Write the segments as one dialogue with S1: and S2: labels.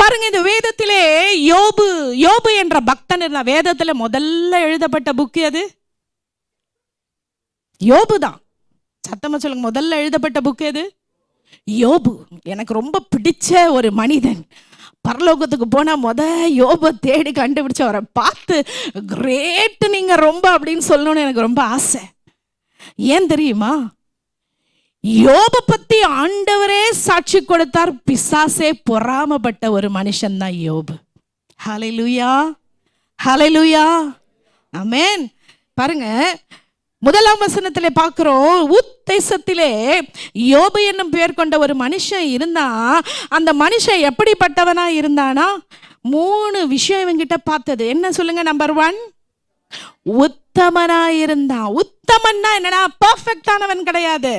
S1: பாருங்க, இந்த வேதத்திலே யோபு யோபு என்ற பக்தன் இருந்தா. வேதத்துல முதல்ல எழுதப்பட்ட புக் அது யோபு தான். சத்தமா சொல்லுங்க, முதல்ல எழுதப்பட்ட புக் எது? யோபு. எனக்கு ரொம்ப பிடிச்ச ஒரு மனிதன். பரலோகத்துக்கு போனா யோபை தேடி கண்டுபிடிச்சு அவரை பார்த்து கிரேட் நீங்க ரொம்ப அப்படின்னு சொல்லணும்னு எனக்கு ரொம்ப ஆசை. ஏன் தெரியுமா? யோபை பத்தி ஆண்டவரே சாட்சி கொடுத்தார். பிசாசே பொறாமப்பட்ட ஒரு மனுஷன் தான் யோபு. ஹல்லேலூயா, ஹல்லேலூயா, ஆமென். பாருங்க, முதலாம் வசனத்திலே பார்க்கிறோம், உத்தேசத்திலே யோபு என்னும் பெயர் கொண்ட ஒரு மனுஷன் இருந்தா. அந்த மனுஷன் எப்படிப்பட்டவனா இருந்தானா? 3 விஷயம் இவங்கிட்ட பார்த்தது. என்ன சொல்லுங்க? நம்பர் 1, உத்தமனா இருந்தான். உத்தமன்னா என்னன்னா, பர்ஃபெக்டானவன் கிடையாது.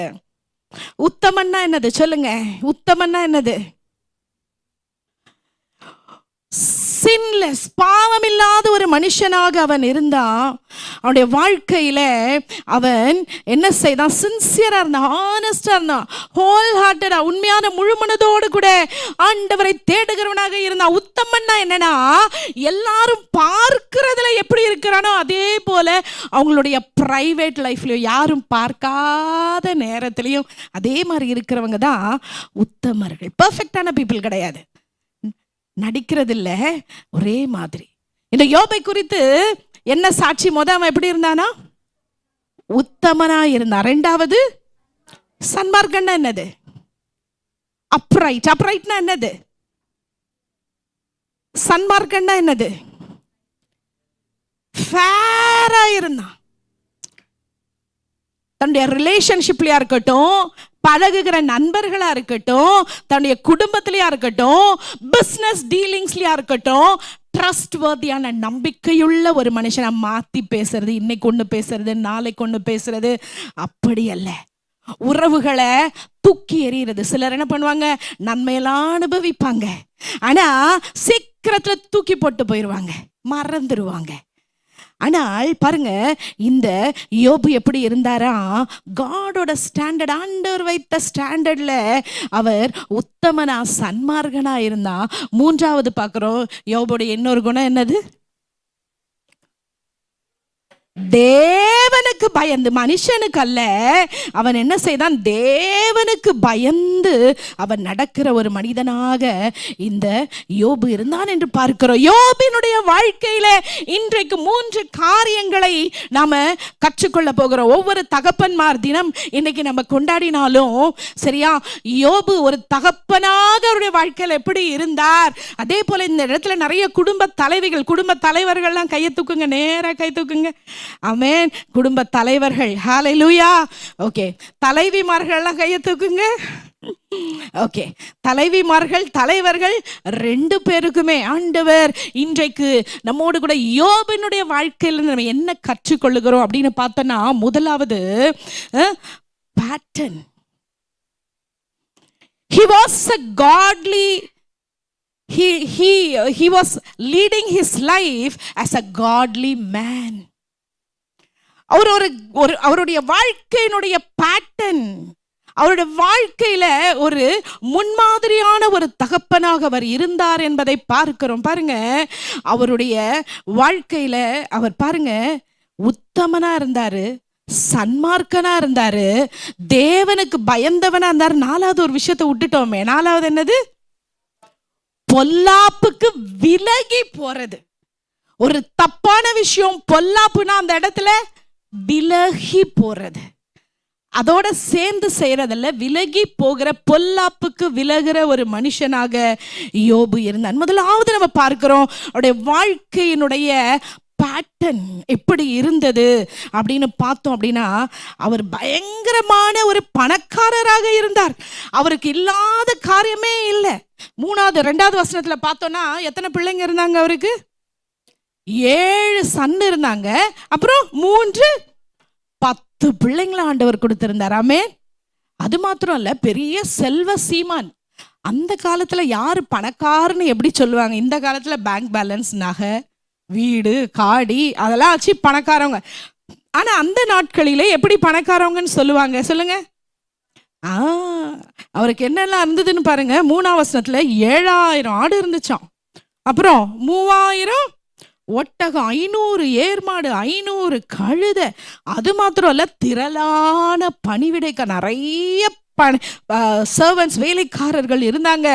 S1: உத்தமன்னா என்னது சொல்லுங்க? உத்தமன்னா என்னது? சின்லெஸ், பாவமில்லாத ஒரு மனுஷனாக அவன் இருந்தான். அவனுடைய வாழ்க்கையில அவன் என்ன செய்தான்? சின்சியரா இருந்தான், ஹானஸ்டா இருந்தான், ஹோல் ஹார்ட்டடா, உண்மையான முழுமனதோடு கூட ஆண்டவரை தேடுகிறவனாக இருந்தான். உத்தமன்னா என்னன்னா, எல்லாரும் பார்க்கிறதுல எப்படி இருக்கிறானோ அதே போல அவங்களுடைய பிரைவேட் லைஃப்லயும், யாரும் பார்க்காத நேரத்திலையும் அதே மாதிரி இருக்கிறவங்க தான் உத்தமர்கள். பர்ஃபெக்டான பீப்புள் கிடையாது, நடிக்கிறது இல்ல, ஒரே மாதிரி. இந்த யோபை குறித்து என்ன சாட்சி? அவன் எப்படி இருந்தானா? உத்தமனா இருந்தான். 2வது, சன்மார்க்கன்னா என்னது? அப்ரைட். அப்ரைட்னா என்னது? சன்மார்க்கன்னா என்னது? ஃபேரா இருந்தான். தன்னுடைய ரிலேஷன்ஷிப்லயா இருக்கட்டும், பழகுகிற நண்பர்களா இருக்கட்டும், தன்னுடைய குடும்பத்திலயா இருக்கட்டும், பிசினஸ் டீலிங்ஸ்லயா இருக்கட்டும், ட்ரஸ்ட் வர்தியான நம்பிக்கையுள்ள ஒரு மனுஷனை மாத்தி பேசுறது, இன்னைக்கு ஒண்ணு பேசுறது, நாளைக்கு ஒண்ணு பேசுறது, அப்படி அல்ல. உறவுகளை தூக்கி எறிகிறது. சிலர் என்ன பண்ணுவாங்க? நன்மையெல்லாம் அனுபவிப்பாங்க, ஆனா சீக்கிரத்துல தூக்கி போட்டு போயிடுவாங்க, மறந்துடுவாங்க. ஆனால் பாருங்க, இந்த யோபு எப்படி இருந்தாரா? காடோட ஸ்டாண்டர்ட், ஆண்டவர் வைத்த ஸ்டாண்டர்ட்ல அவர் உத்தமனா, சன்மார்க்கனா இருந்தா. 3வது பார்க்கிறோம், யோபுடைய இன்னொரு குணம் என்னது? தேவனுக்கு பயந்து, மனுஷனுக்கு அல்ல. அவன் என்ன செய்தான்? தேவனுக்கு பயந்து அவன் நடக்கிற ஒரு மனிதனாக இந்த யோபு இருந்தான் என்று பார்க்கிறோம். யோபினுடைய வாழ்க்கையில இன்றைக்கு 3 காரியங்களை நாம கற்றுக்கொள்ள போகிறோம். ஒவ்வொரு தகப்பன்மார் தினம் இன்னைக்கு நம்ம கொண்டாடினாலும் சரியா, யோபு ஒரு தகப்பனாக அவருடைய வாழ்க்கையில் எப்படி இருந்தார். அதே போல இந்த இடத்துல நிறைய குடும்ப தலைவிகள், குடும்ப தலைவர்கள்லாம் கையை தூக்குங்க, நேரா கை தூக்குங்க. ஆமென். குடும்ப தலைவர்கள், ஹல்லேலூயா. ஓகே, தலைவிமார்கள்லாம் கையை தூக்குங்க. ஓகே, தலைவிமார்கள், தலைவர்கள் 2 பேருக்குமே ஆண்டவர் இன்றைக்கு நம்மோடு கூட யோபினுடைய வாழ்க்கையில் நம்ம என்ன கற்றுக்கொள்ளுகிறோம் அப்படின்னு பார்த்தோன்னா, முதலாவது pattern. He was a godly, he was leading his life as a godly man. அவருடைய வாழ்க்கையினுடைய பேட்டர்ன், அவருடைய வாழ்க்கையில ஒரு முன்மாதிரியான ஒரு தகப்பனாக அவர் இருந்தார் என்பதை பார்க்கிறோம். பாருங்க, அவருடைய வாழ்க்கையில அவர் பாருங்க உத்தமனா இருந்தாரு, சன்மார்க்கனா இருந்தாரு, தேவனுக்கு பயந்தவனா இருந்தாரு. 4வது ஒரு விஷயத்தை விட்டுட்டோமே. 4வது என்னது? பொல்லாப்புக்கு விலகி போறது. ஒரு தப்பான விஷயம் பொல்லாப்புனா அந்த இடத்துல விலகி போறது, அதோட சேர்ந்து செய்யறதில்ல, விலகி போகிற, பொல்லாப்புக்கு விலகிற ஒரு மனுஷனாக யோபு இருந்தான். முதலாவது நம்ம பார்க்கிறோம் அவருடைய வாழ்க்கையினுடைய பேட்டர்ன் எப்படி இருந்தது அப்படின்னு பார்த்தோம் அப்படின்னா, அவர் பயங்கரமான ஒரு பணக்காரராக இருந்தார். அவருக்கு இல்லாத காரியமே இல்லை. 2வது வசனத்துல பார்த்தோம்னா எத்தனை பிள்ளைங்க இருந்தாங்க அவருக்கு? 7 சன் இருந்தாங்க. அப்புறம் 10 பிள்ளைங்களை ஆண்டவர் கொடுத்திருந்தார். ஆமென். அது மாத்திரம் இல்ல, பெரிய செல்வ சீமான். அந்த காலத்துல யாரு பணக்காரன்னு எப்படி சொல்லுவாங்க? இந்த காலத்துல பேங்க் பேலன்ஸ், நகை, வீடு, காடி அதெல்லாம் வச்சு பணக்காரவங்க. ஆனா அந்த நாட்களிலே எப்படி பணக்காரவங்கன்னு சொல்லுவாங்க சொல்லுங்க? ஆ அவருக்கு என்னெல்லாம் இருந்ததுன்னு பாருங்க. 3ஆம் வசனத்துல 7000 ஆடு இருந்துச்சாம், அப்புறம் 3000 ஒட்டகம், 500 ஏர்மாடு, 500 கழுத. அது மாத்திரம் இல்ல, திரளான பணிவிடைக்க நிறைய சர்வன்ட்ஸ், வேலைக்காரர்கள் இருந்தாங்க.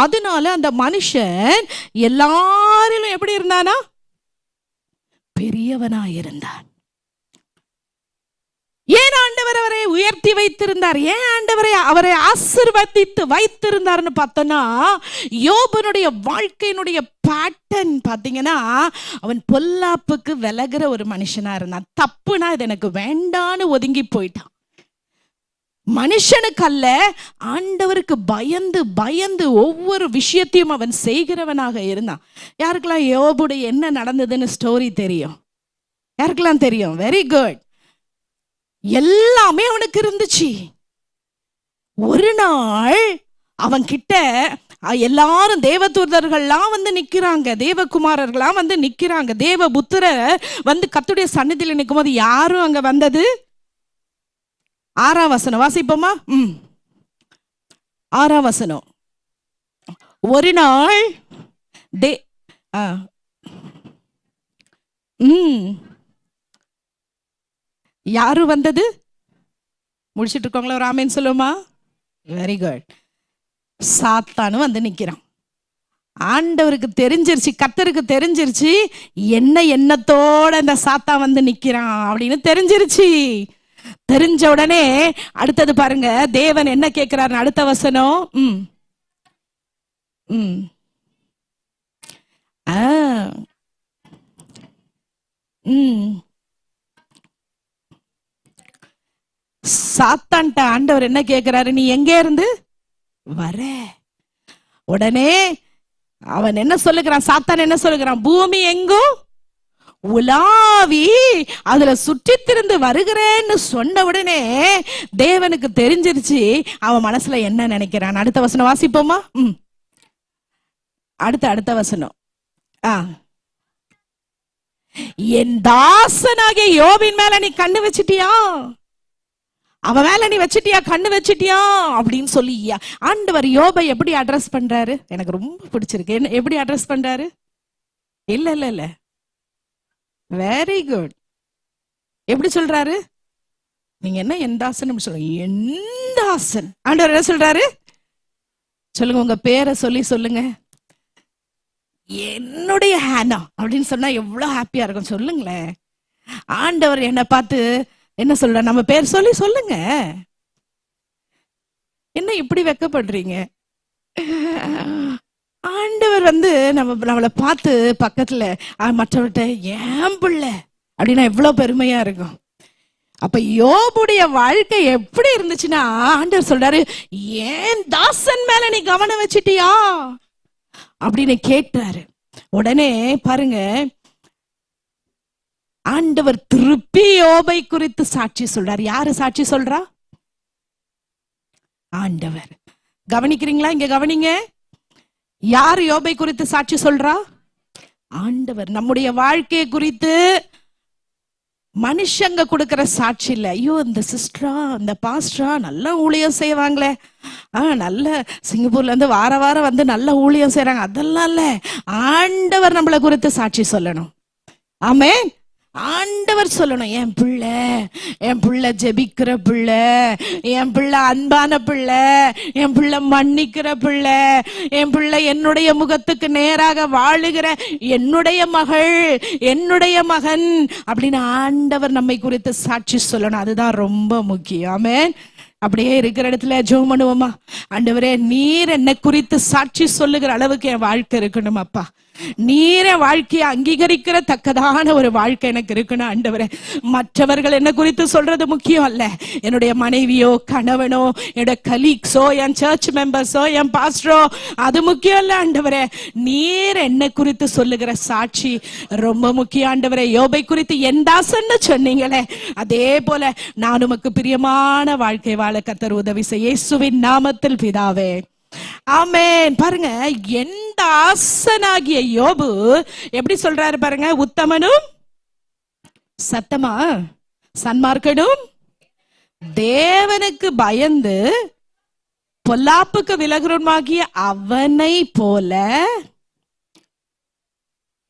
S1: அதனால அந்த மனுஷன் எல்லாரிலும் எப்படி இருந்தானா? பெரியவனா இருந்தான். ஏன் ஆண்டவர் அவரை உயர்த்தி வைத்திருந்தார்? ஏன் ஆண்டவரை அவரை ஆசீர்வதித்து வைத்திருந்தார்னு பார்த்தோன்னா, யோபனுடைய வாழ்க்கையினுடைய பேட்டர்ன் பார்த்தீங்கன்னா, அவன் பொல்லாப்புக்கு விலகிற ஒரு மனுஷனா இருந்தான். தப்புனா இது எனக்கு வேண்டான்னு ஒதுங்கி போயிட்டான். மனுஷனுக்கு அல்ல, ஆண்டவருக்கு பயந்து பயந்து ஒவ்வொரு விஷயத்தையும் அவன் செய்கிறவனாக இருந்தான். யாருக்கெல்லாம் யோபுடைய என்ன நடந்ததுன்னு ஸ்டோரி தெரியும்? யாருக்கெல்லாம் தெரியும்? Very good. எல்லாமே அவனுக்கு இருந்துச்சு. ஒரு நாள் அவன் கிட்ட எல்லாரும் தேவதூதர்கள்லாம் வந்து நிக்கிறாங்க, தேவகுமாரர்கள்லாம் வந்து நிக்கிறாங்க, தேவ புத்திர வந்து கர்த்தருடைய சந்நிதியில் நிற்கும் போது யாரும் அங்க வந்தது? 6ஆம் வசனம் வாசிப்போமா? 6ஆம் வசனம். ஒரு நாள் யாரு வந்தது? முடிச்சிட்டு இருக்கோங்களா? ஒரு ஆமேன்னு சொல்லுமா? Very good. சாத்தானு வந்து நிக்கிறான். ஆண்டவருக்கு தெரிஞ்சிருச்சு, கர்த்தருக்கு தெரிஞ்சிருச்சு என்ன எண்ணத்தோட இந்த சாத்தான் வந்து நிக்கிறான் அப்படின்னு தெரிஞ்சிருச்சு. தெரிஞ்ச உடனே அடுத்தது பாருங்க, தேவன் என்ன கேட்கிறாரு? அடுத்த வசனம். சாத்தான்ட்ட ஆண்டவர் என்ன கேட்கிறாரு? நீ எங்க இருந்து வர? உடனே அவன் என்ன சொல்லுகிறான்? சாத்தான் என்ன சொல்லுகிறான்? பூமி எங்கும் உலாவி அதுல சுற்றி திருந்து வருகிறேன்னு சொன்ன உடனே தேவனுக்கு தெரிஞ்சிருச்சு அவன் மனசுல என்ன நினைக்கிறான். அடுத்த வசனம் வாசிப்போமா? அடுத்த வசனம். என் தாசனாகிய யோபின் மேல நீ கண்ணு வச்சிட்டியா? அவன் மேல நீ வச்சிட்டியா? கண்ணு வச்சிட்டியா அப்படின்னு சொல்லி ஆண்டவர் யோபை எப்படி அட்ரஸ் பண்றாரு? எனக்கு ரொம்ப பிடிச்சிருக்கு. என்ன எப்படி அட்ரஸ் பண்றாரு? இல்ல வெரி குட். எப்படி சொல்றாரு? நீங்க என்ன என் தாசன் சொல்லுங்க. என் தாசன். ஆண்டவர் என்ன சொல்றாரு? சொல்லுங்க, உங்க பேரை சொல்லி சொல்லுங்க. என்னுடைய ஹானா அப்படின்னு சொன்னா எவ்வளவு ஹாப்பியா இருக்கும் சொல்லுங்களேன். ஆண்டவர் என்ன பார்த்து என்ன சொல்ற? நம்ம பேர் சொல்லி சொல்லுங்க. என்ன இப்படி வெக்கப்படுறீங்க? ஆண்டவர் வந்து நம்மளை பார்த்து பக்கத்துல மற்றவர்கிட்ட ஏன் பிள்ளை அப்படின்னா எவ்வளவு பெருமையா இருக்கும். அப்ப யோபுடைய வாழ்க்கை எப்படி இருந்துச்சுன்னா, ஆண்டவர் சொல்றாரு, ஏன் தாசன் மேல நீ கவனம் வச்சிட்டியா அப்படின்னு கேட்டாரு. உடனே பாருங்க, ஆண்டவர் திருப்பி யோபை குறித்து சாட்சி சொல்றார். யாரு சாட்சி சொல்றா? ஆண்டவர். கவனிக்கிறீங்களா? இங்க கவனிங்க. யார் யோபை குறித்து சாட்சி சொல்றா? ஆண்டவர். நம்முடைய வாழ்க்கையை குறித்து மனுஷங்க கொடுக்கிற சாட்சி இல்ல. ஐயோ, இந்த சிஸ்டரா, இந்த பாஸ்டரா நல்ல ஊழியம் செய்வாங்களே, நல்ல சிங்கப்பூர்ல இருந்து வாரம் வந்து நல்ல ஊழியம் செய்யறாங்க, அதெல்லாம் இல்ல. ஆண்டவர் நம்மளை குறித்து சாட்சி சொல்லணும். ஆமென். ஆண்டவர் சொல்லணும், என் பிள்ளை ஜெபிக்கிற பிள்ளை, என் பிள்ளை அன்பான பிள்ளை, என் பிள்ளை மன்னிக்கிற பிள்ளை, என் பிள்ளை என்னுடைய முகத்துக்கு நேராக வாழுகிற என்னுடைய மகள், என்னுடைய மகன் அப்படின்னு ஆண்டவர் நம்மை குறித்து சாட்சி சொல்லணும். அதுதான் ரொம்ப முக்கியம். ஆமென். அப்படியே இருக்கிற இடத்துல ஜெபம் பண்ணுவோமா? ஆண்டவரே, நீர் என்னை குறித்து சாட்சி சொல்லுகிற அளவுக்கு என் வாழ்க்கை இருக்கணும் அப்பா. நீர வாழ்க்கையை அங்கீகரிக்கிற தக்கதான ஒரு வாழ்க்கை எனக்கு இருக்கணும் ஆண்டவரே. மற்றவர்கள் என்ன குறித்து சொல்றது முக்கியம் அல்ல. என்னுடைய மனைவியோ, கணவனோ, என்னுடைய கலீக்ஸோ, என் சர்ச் மெம்பர்ஸோ, என் பாஸ்டரோ, அது முக்கியம் இல்ல ஆண்டவரே. நீர் என்ன குறித்து சொல்லுகிற சாட்சி ரொம்ப முக்கியம் ஆண்டவரே. யோபை குறித்து என் தாசன்னு சொன்னீங்களே, அதே போல நான் உமக்கு பிரியமான வாழ்க்கை வாழ கர்த்தர் உதவி செய்ய இயேசுவின் நாமத்தில் பிதாவே, ஆமென். பாருங்க, என் தாசனாகிய யோபு எப்படி சொல்றாரு பாருங்க. உத்தமனும் சத்தமா சன்மார்க்கனும் தேவனுக்கு பயந்து பொல்லாப்புக்கு விலகுறமாகிய அவனை போல,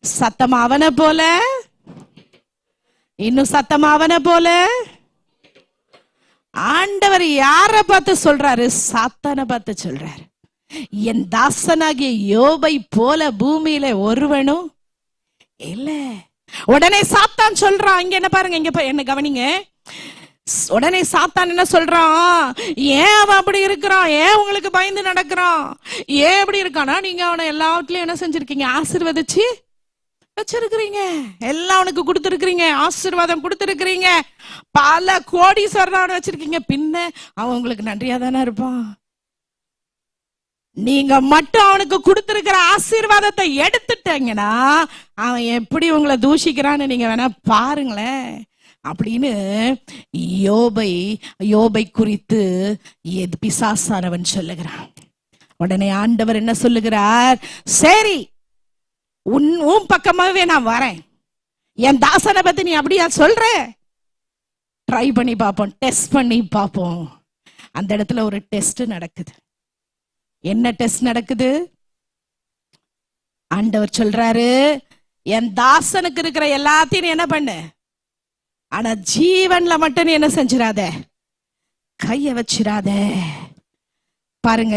S1: சத்தம் அவனை போல, இன்னும் சத்தம் அவனை போல. ஆண்டவர் யார பார்த்து சொல்றாரு? சாத்தானை பார்த்து சொல்றாரு. என் தாசனாகிய யோபை போல பூமியில ஒருவனும் இல்ல. உடனே சாத்தான் சொல்றான், இங்க என்ன பாருங்க, இங்க என்ன கவனிங்க. உடனே சாத்தான் என்ன சொல்றான்? ஏன் அவன் அப்படி இருக்கிறான்? ஏன் உங்களுக்கு பயந்து நடக்கிறான்? ஏன் அப்படி இருக்கானா? நீங்க அவனை எல்லாத்துலயும் என்ன செஞ்சிருக்கீங்க? ஆசீர்வதிச்சு வச்சிருக்கிறீங்க. எல்லாம் அவனுக்கு கொடுத்துருக்கிறீங்க, ஆசீர்வாதம் கொடுத்துருக்கிறீங்க, பல கோடீஸ்வரன் வச்சிருக்கீங்க. பின்ன அவன் உங்களுக்கு நன்றியா தானே இருப்பான்? நீங்க மட்டும் அவனுக்கு கொடுத்திருக்கிற ஆசீர்வாதத்தை எடுத்துட்டீங்கன்னா அவன் எப்படி உங்களை தூஷிக்கிறான்னு நீங்க வேணா பாருங்களேன் அப்படின்னு யோபை குறித்து பிசாசானவன் சொல்லுகிறான். உடனே ஆண்டவர் என்ன சொல்லுகிறார்? சரி, உன் பக்கமாவே நான் வரேன். என் தாசனை பத்தி நீ அப்படியா சொல்ற? ட்ரை பண்ணி பார்ப்போம், டெஸ்ட் பண்ணி பார்ப்போம். அந்த இடத்துல ஒரு டெஸ்ட் நடக்குது. என்ன டெஸ்ட் நடக்குது? ஆண்டவர் சொல்றாரு, என் தாசனுக்கு இருக்கிற எல்லாத்தையும் நீ என்ன பண்ணு, ஆனா ஜீவன்ல மட்டும் நீ என்ன செஞ்சிடாத, கைய வச்சிடாத. பாருங்க,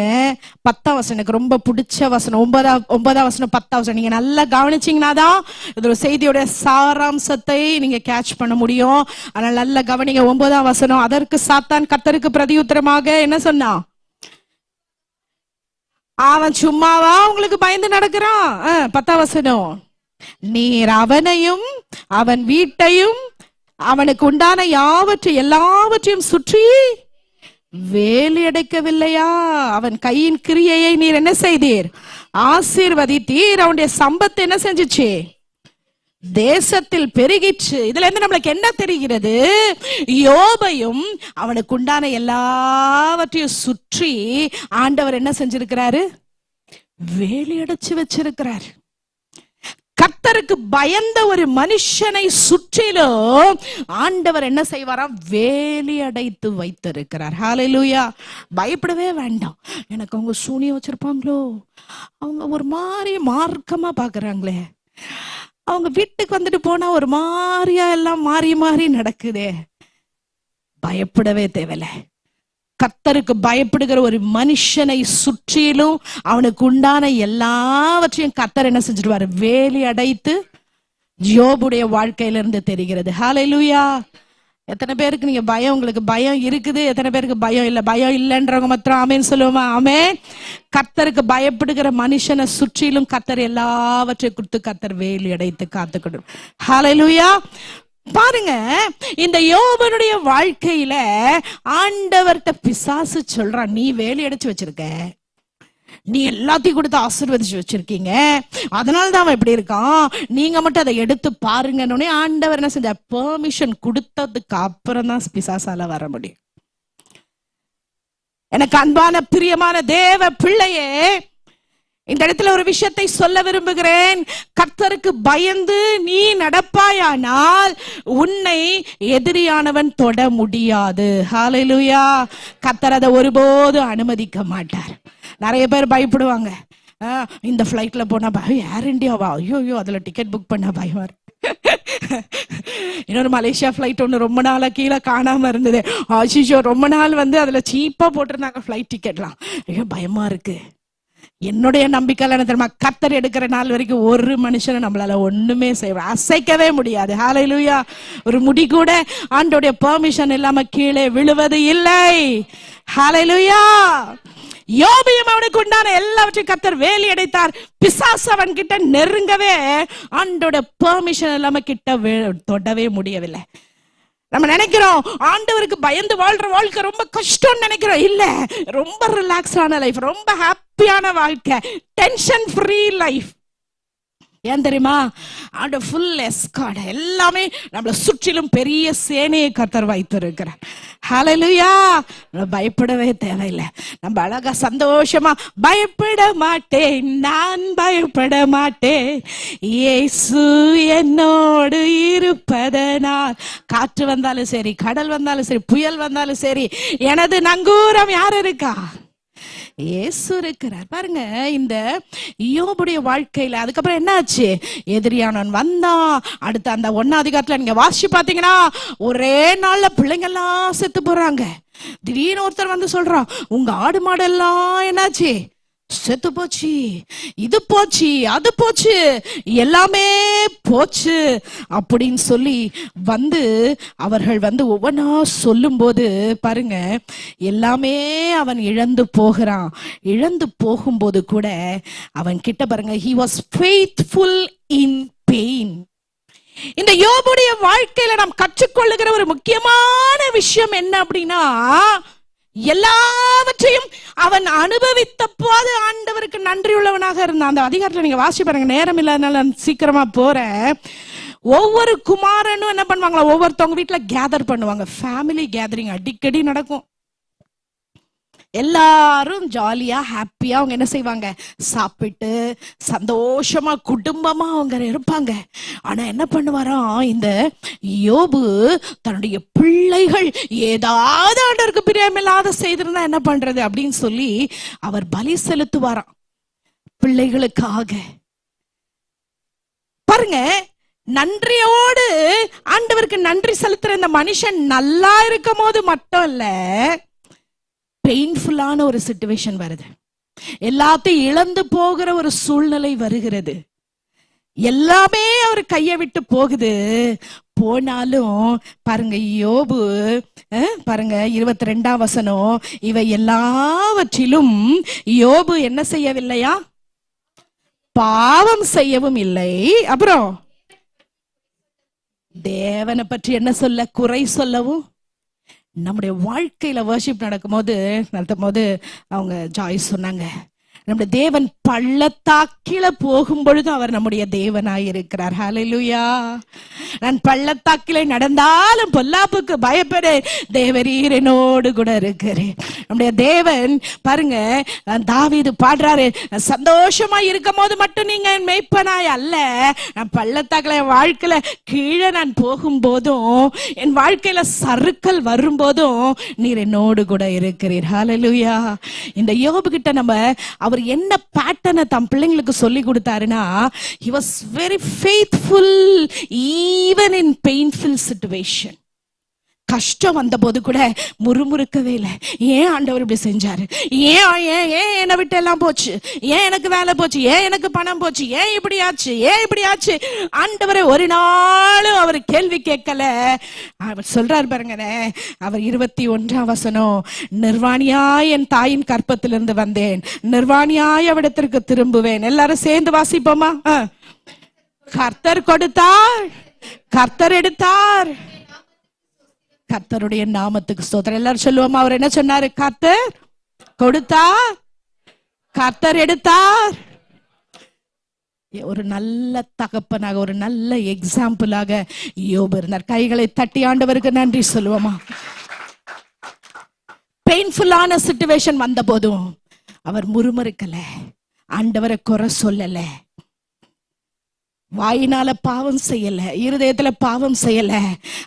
S1: 10ஆம் வசனம் எனக்கு ரொம்ப பிடிச்ச வசனம். 9ஆம் வசனம் 10ஆம் வசனம் நீங்க நல்லா கவனிச்சீங்கன்னா தான் இதோட செய்தியோட சாராம்சத்தை நீங்க கேட்ச் பண்ண முடியும். அதனால நல்லா கவனிங்க. 9ஆம் வசனம். அதற்கு சாத்தான் கர்த்தருக்கு பிரதியுத்தரமாக என்ன சொன்னான்? அவன் சும்மாவா உங்களுக்கு பயந்து நடக்கிறான்? 10ஆம் வசனம். நீர் அவனையும் அவன் வீட்டையும் அவனுக்கு உண்டான எல்லாவற்றையும் சுற்றி வேலி அடைக்கவில்லையா? அவன் கையின் கிரியையை நீர் என்ன செய்தீர்? ஆசீர்வதித்தீர். அவனுடைய சம்பத்து என்ன செஞ்சிச்சு? தேசத்தில் பெருகிச்சு. இதுல இருந்து நம்மளுக்கு என்ன தெரிகிறது? யோபையும் அவனுக்கு உண்டான எல்லாவற்றையும் சுற்றி ஆண்டவர் என்ன செஞ்சிருக்கிறாரு? வேலி அடைச்சு வச்சிருக்கிறார். கர்த்தருக்கு பயந்த ஒரு மனுஷனை சுற்றிலும் ஆண்டவர் என்ன செய்வாராம்? வேலி அடைத்து வைத்திருக்கிறார். ஹல்லேலூயா. பயப்படவே வேண்டாம். எனக்கு அவங்க சூனியம் வச்சிருப்பாங்களோ, அவங்க ஒரு மாதிரி மார்க்கமா பாக்குறாங்களே, அவங்க வீட்டுக்கு வந்துட்டு போனா ஒரு மாதிரியா எல்லாம் மாறி நடக்குதே, பயப்படவே தேவையில்லை. கர்த்தருக்கு பயப்படுகிற ஒரு மனுஷனை சுற்றிலும் அவனுக்கு உண்டான எல்லாவற்றையும் கர்த்தர் என்ன செஞ்சிருவாரு? வேலி அடைத்து. யோபுடைய வாழ்க்கையில இருந்து தெரிகிறது. ஹல்லேலூயா. எத்தனை பேருக்கு நீங்க பயம், உங்களுக்கு பயம் இருக்குது? எத்தனை பேருக்கு பயம் இல்லை? பயம் இல்லைன்றவங்க மாத்திரம் ஆமேன்னு சொல்லுவோமா? ஆமென். கர்த்தருக்கு பயப்படுகிற மனுஷனை சுற்றிலும் கர்த்தர் எல்லாவற்றையும் கொடுத்து கர்த்தர் வேலி அடைத்து காத்துக்கொண்டு. ஹல்லேலூயா. பாருங்க, இந்த யோபனுடைய வாழ்க்கையில ஆண்டவர்கிட்ட பிசாசு சொல்றான், நீ வேலி அடைச்சு வச்சிருக்க, நீ எல்லாத்தையும் கொடுத்து ஆசீர்வதிச்சு வச்சிருக்கீங்க, அதனாலதான் அவன் இப்படி இருக்கான், நீங்க மட்டும் அதை எடுத்து பாருங்கன்னு ஆண்டவர் என்ன செஞ்ச? பெர்மிஷன் கொடுத்ததுக்கு அப்புறம் தான் பிசாசால வர முடியும். எனக்கு அன்பான பிரியமான தேவ பிள்ளையே, இந்த இடத்துல ஒரு விஷயத்தை சொல்ல விரும்புகிறேன். கர்த்தருக்கு பயந்து நீ நடப்பாயானால் உன்னை எதிரியானவன் தொட முடியாது. ஹல்லேலூயா. கர்த்தர் அதை ஒருபோது அனுமதிக்க மாட்டார். நிறைய பேர் பயப்படுவாங்க. இந்த ஃபிளைட்ல போனா பயம், ஏர் இண்டியாவா, ஐயோ அதுல டிக்கெட் புக் பண்ண பயம். இன்னொரு மலேசியா ஃபிளைட் ஒன்று ரொம்ப நாளா கீழே காணாம இருந்தது. ஆஷிஷோ ரொம்ப நாள் அதுல சீப்பா போட்டிருந்தாங்க ஃபிளைட் டிக்கெட்லாம். ஐயோ பயமா இருக்கு. என்னுடைய நம்பிக்கையில என்ன தெரியுமா? கர்த்தர் எடுக்கிற நாள் வரைக்கும் ஒரு மனுஷனை நம்மளால ஒண்ணுமே அசைக்கவே முடியாது. ஹல்லேலூயா. ஒரு முடி கூட ஆண்டோடைய பெர்மிஷன் இல்லாம கீழே விழுவது இல்லை. ஹல்லேலூயா. யோபையும் அவனுக்கு உண்டான எல்லாவற்றையும் கர்த்தர் வேலி அடைத்தார். பிசாசு அவன் கிட்ட நெருங்கவே ஆண்டோட பெர்மிஷன் இல்லாம கிட்ட தொடவே முடியவில்லை. நம்ம நினைக்கிறோம் ஆண்டவருக்கு பயந்து வாழ்ற வாழ்க்கை ரொம்ப கஷ்டம் நினைக்கிறோம். இல்ல, ரொம்ப ரிலாக்ஸான லைஃப், ரொம்ப ஹாப்பியான வாழ்க்கை, டென்ஷன் ஃப்ரீ லைஃப். ஏன் தெரியுமா? ஆண்ட ஃபுல் எஸ்கார்ட், எல்லாமே நம்மளை சுற்றிலும் பெரிய சேனையை கர்த்தர் வைத்திருக்கிறார். ஹல்லேலூயா. பயப்படவே தேவையில்லை. நம்ம அழகா சந்தோஷமா, பயப்பட மாட்டேன், நான் பயப்பட மாட்டேன், இயேசு என்னோடு இருப்பதனால். காற்று வந்தாலும் சரி, கடல் வந்தாலும் சரி, புயல் வந்தாலும் சரி, எனது நங்கூரம் யார் இருக்கா? இயேசு இருக்கிறார். பாருங்க, இந்த யோபுடைய வாழ்க்கையில அதுக்கப்புறம் என்ன ஆச்சு? எதிரியானவன் வந்தான். அடுத்து அந்த 1ஆம் அதிகாரத்துல நீங்க வாசிச்சு பாத்தீங்கன்னா, ஒரே நாள்ல பிள்ளைங்க எல்லாம் செத்து போறாங்க. திடீர்னு ஒருத்தர் வந்து சொல்றான், உங்க ஆடு மாடு எல்லாம் என்னாச்சு? செத்து போச்சு, இது போச்சு, அது போச்சு, எல்லாமே போச்சு அப்படின்னு சொல்லி வந்து அவர்கள் வந்து ஒவ்வொன்றா சொல்லும் போது பாருங்க, எல்லாமே அவன் இழந்து போகிறான். இழந்து போகும்போது கூட அவன் கிட்ட பாருங்க, he was faithful in pain. இந்த யோபுடைய வாழ்க்கையில நாம் கற்றுக்கொள்ளுகிற ஒரு முக்கியமான விஷயம் என்ன அப்படின்னா, எல்லாவற்றையும் அவன் அனுபவித்த போது ஆண்டவருக்கு நன்றி உள்ளவனாக இருந்தான். அந்த அதிகாரத்துல நீங்க வாசி பாருங்க, நேரம் இல்லாதனால சீக்கிரமா போறேன். ஒவ்வொரு குமாரனும் என்ன பண்ணுவாங்களா, ஒவ்வொருத்தவங்க வீட்டுல கேதர் பண்ணுவாங்க. ஃபேமிலி கேதரிங் அடிக்கடி நடக்கும். எல்லாரும் ஜாலியா ஹாப்பியா அவங்க என்ன செய்வாங்க, சாப்பிட்டு சந்தோஷமா குடும்பமா அவங்க இருப்பாங்க. ஆனா என்ன பண்ணுவாராம் இந்த யோபு, தன்னுடைய பிள்ளைகள் ஏதாவது ஆண்டவருக்கு பிரியமில்லாத செய்திருந்தா என்ன பண்றது அப்படின்னு சொல்லி அவர் பலி செலுத்துவாராம் பிள்ளைகளுக்காக. பாருங்க, நன்றியோடு ஆண்டவருக்கு நன்றி செலுத்துற இந்த மனுஷன் நல்லா இருக்கும் போது மட்டும் இல்ல, பெயின்ஃபுல்லான ஒரு சிச்சுவேஷன் வருது, எல்லாத்தையும் இழந்து போகிற ஒரு சூழ்நிலை வருகிறது, எல்லாமே அவர் கையை விட்டு போகுது. போனாலும் பாருங்க, யோபு பாருங்க 22ஆம் வசனம், இவை எல்லாவற்றிலும் யோபு என்ன செய்யவில்லையா? பாவம் செய்யவும் இல்லை. அப்புறம் தேவனை பற்றி என்ன சொல்ல? குறை சொல்லவும். நம்முடைய வாழ்க்கையில வர்ஷிப் நடத்தும் போது அவங்க ஜாய் சொன்னாங்க, நம்முடைய தேவன் பள்ளத்தாக்கில போகும் பொழுது அவர் நம்முடைய தேவனாய் இருக்கிறார். ஹல்லேலூயா. நான் பள்ளத்தாக்கில நடந்தாலும் பொல்லாப்புக்கு பயப்படேன், தேவரீர் என்னோடு கூட இருக்கிறேன். நம்முடைய தேவன் பாருங்க, தாவீது பாடுறாரு, சந்தோஷமா இருக்கும் போது மட்டும் நீங்க மேய்ப்பனாய் அல்ல, நான் பள்ளத்தாக்கில என் வாழ்க்கையில கீழே நான் போகும் போதும், என் வாழ்க்கையில சறுக்கல் வரும்போதும் நீர் என்னோடு கூட இருக்கிறீர். ஹல்லேலூயா. இந்த யோபு கிட்ட நம்ம அவர் என்ன பேட்டர்னை தம் பிள்ளைங்களுக்கு சொல்லி கொடுத்தாருன்னா, he was very faithful even in painful situation. கஷ்டம் வந்த போது கூட முறுமுறுக்கவே இல்லை. ஏன் ஆண்டவர் இப்படி செஞ்சாரு, ஏன் ஏன் ஏன் என்னை விட்டு எல்லாம் போச்சு, ஏன் எனக்கு வேலை போச்சு, ஏன் எனக்கு பணம் போச்சு, ஏன் இப்படி ஆச்சு, ஏன் இப்படி ஆச்சு, ஆண்டவரை ஒரு நாளும் அவர் கேள்வி கேட்கல. அவர் சொல்றாரு பாருங்க, அவர் 21ஆம் வசனம், நிர்வாணியாய் என் தாயின் கற்பத்திலிருந்து வந்தேன், நிர்வாணியாய் அவிடத்திற்கு திரும்புவேன். எல்லாரும் சேர்ந்து வாசிப்போமா? கர்த்தர் கொடுத்தார், கர்த்தர் எடுத்தார், கர்த்தருடைய நாமத்துக்கு ஸ்தோத்திரம். எல்லாரும் சொல்லுவோமா? அவர் என்ன சொன்னாரு? கர்த்தர் கொடுத்தார், கர்த்தர் எடுத்தார். ஒரு நல்ல தகப்பனாக, ஒரு நல்ல எக்ஸாம்பிளாக யோபு இருந்தார். கைகளை தட்டி ஆண்டவருக்கு நன்றி சொல்லுவோமா? பெயின்ஃபுல்லான சிச்சுவேஷன் வந்த போதும் அவர் முறுமுறுக்கல, ஆண்டவரை குறை சொல்லல, வாயினால பாவம் செய்யல, இருதயத்துல பாவம் செய்யல.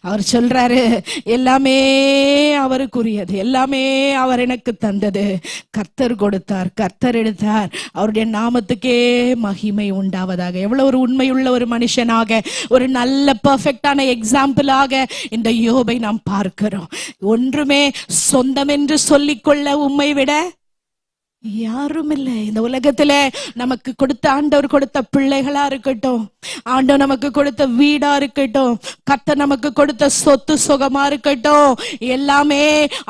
S1: அவர் சொல்றாரு, எல்லாமே அவருக்குரியது, எல்லாமே அவர் எனக்கு தந்தது, கர்த்தர் கொடுத்தார், கர்த்தர் எடுத்தார், அவருடைய நாமத்துக்கே மகிமை உண்டாவதாக. எவ்வளவு ஒரு உண்மையுள்ள ஒரு மனுஷனாக, ஒரு நல்ல பெர்ஃபெக்டான எக்ஸாம்பிளாக இந்த யோபை நாம் பார்க்கிறோம். ஒன்றுமே சொந்தம் என்று சொல்லிக்கொள்ள உம்மை விட யாரும் இல்லை இந்த உலகத்துல. நமக்கு கொடுத்த ஆண்டவர் கொடுத்த பிள்ளைகளா இருக்கட்டும், ஆண்டவர் நமக்கு கொடுத்த வீடா இருக்கட்டும், கர்த்தர் நமக்கு கொடுத்த சொத்து சுகமா இருக்கட்டும், எல்லாமே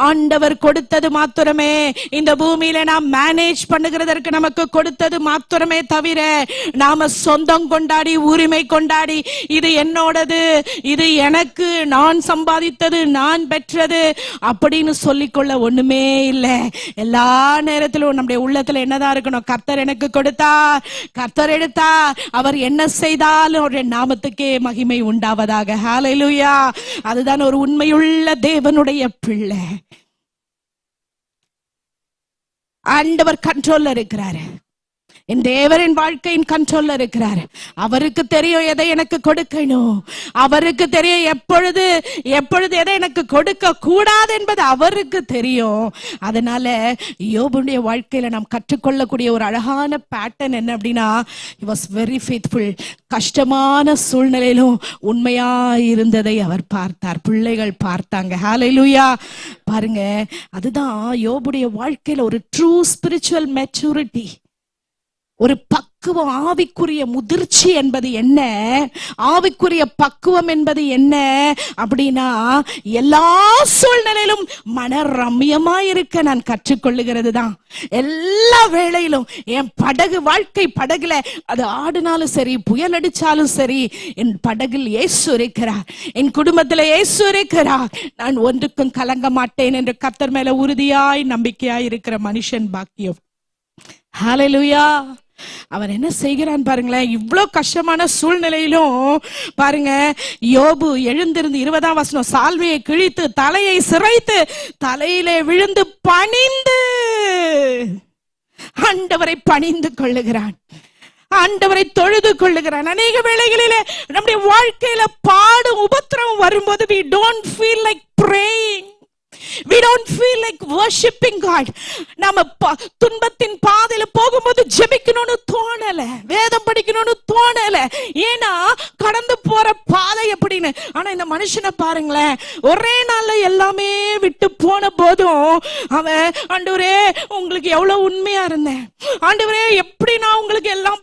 S1: ஆண்டவர் கொடுத்தது மாத்திரமே. இந்த பூமியில நாம் மேனேஜ் பண்ணுகிறதற்கு நமக்கு கொடுத்தது மாத்திரமே தவிர, நாம சொந்தம் கொண்டாடி உரிமை கொண்டாடி இது என்னோடது, இது எனக்கு, நான் சம்பாதித்தது, நான் பெற்றது அப்படின்னு சொல்லிக்கொள்ள ஒண்ணுமே இல்லை. எல்லா நேரத்திலும் நம்முடைய உள்ளத்துல என்னதான் இருக்கணும்? கர்த்தர் எனக்கு கொடுத்தார், கர்த்தர் எடுத்தார், அவர் என்ன செய்தாலும் அவருடைய நாமத்துக்கே மகிமை உண்டாவதாக. ஹல்லேலூயா. அதுதான் ஒரு உண்மையுள்ள தேவனுடைய பிள்ளை. ஆண்டவர் கண்ட்ரோல்ல இருக்கிறாரு. என் தேவரின் வாழ்க்கையின் கண்ட்ரோல்ல இருக்கிறார். அவருக்கு தெரியும் எதை எனக்கு கொடுக்கணும், அவருக்கு தெரியும் எப்பொழுது எதை எனக்கு கொடுக்க கூடாது என்பது அவருக்கு தெரியும். அதனால யோபுடைய வாழ்க்கையில நாம் கற்றுக்கொள்ளக்கூடிய ஒரு அழகான பேட்டர்ன் என்ன அப்படின்னா, he was very faithful. கஷ்டமான சூழ்நிலையிலும் உண்மையா இருந்ததை அவர் பார்த்தார், பிள்ளைகள் பார்த்தாங்க. ஹல்லேலூயா. பாருங்க, அதுதான் யோபுடைய வாழ்க்கையில ஒரு ட்ரூ ஸ்பிரிச்சுவல் மெச்சூரிட்டி, ஒரு பக்குவம், ஆவிக்குரிய முதிர்ச்சி என்பது என்ன, ஆவிக்குரிய பக்குவம் என்பது என்ன அப்படின்னா, எல்லா சூழ்நிலையிலும் மன ரம்யமா இருக்க நான் கற்றுக்கொள்ளுகிறது தான். எல்லா வேளையிலும் என் வாழ்க்கை படகுல அது ஆடினாலும் சரி, புயல் அடிச்சாலும் சரி, என் படகில் இயேசு இருக்கிறார், என் குடும்பத்துல இயேசு இருக்கிறார், நான் ஒன்றுக்கும் கலங்க மாட்டேன் என்று கர்த்தர் மேல உறுதியாய் நம்பிக்கையாய் இருக்கிற மனுஷன் பாக்கியம். ஹல்லேலூயா. அவன் என்ன செய்கிறான் பாருங்களேன். இவ்வளவு கஷ்டமான சூழ்நிலையிலும் பாருங்க, யோபு எழுந்திருந்து 20ஆம் வசனம், சால்வையை கிழித்து தலையை சிரைத்து தலையிலே விழுந்து பணிந்து ஆண்டவரை பணிந்து கொள்ளுகிறான், ஆண்டவரை தொழுது கொள்ளுகிறான். அநேக வேளைகளிலே நம்முடைய வாழ்க்கையில பாடும் உபத்திரவம் வரும்போது we don't feel like praying, we don't feel like worshiping God. நாம துன்பத்தின் பாதையில போகும்போது ஜெபிக்கணும்னு தோணல, வேதம் படிக்கணும்னு தோணல, ஏன்னா கடந்து போற பாதை எப்படின்னு. ஆனா இந்த மனுஷனை பாருங்களேன், ஒரே நாள்ல எல்லாமே விட்டு போன போதும் அவன், ஆண்டவரே உங்களுக்கு எவ்வளவு உண்மையா இருந்தேன், ஆண்டவரே எப்படி நான் உங்களுக்கு எல்லாம்,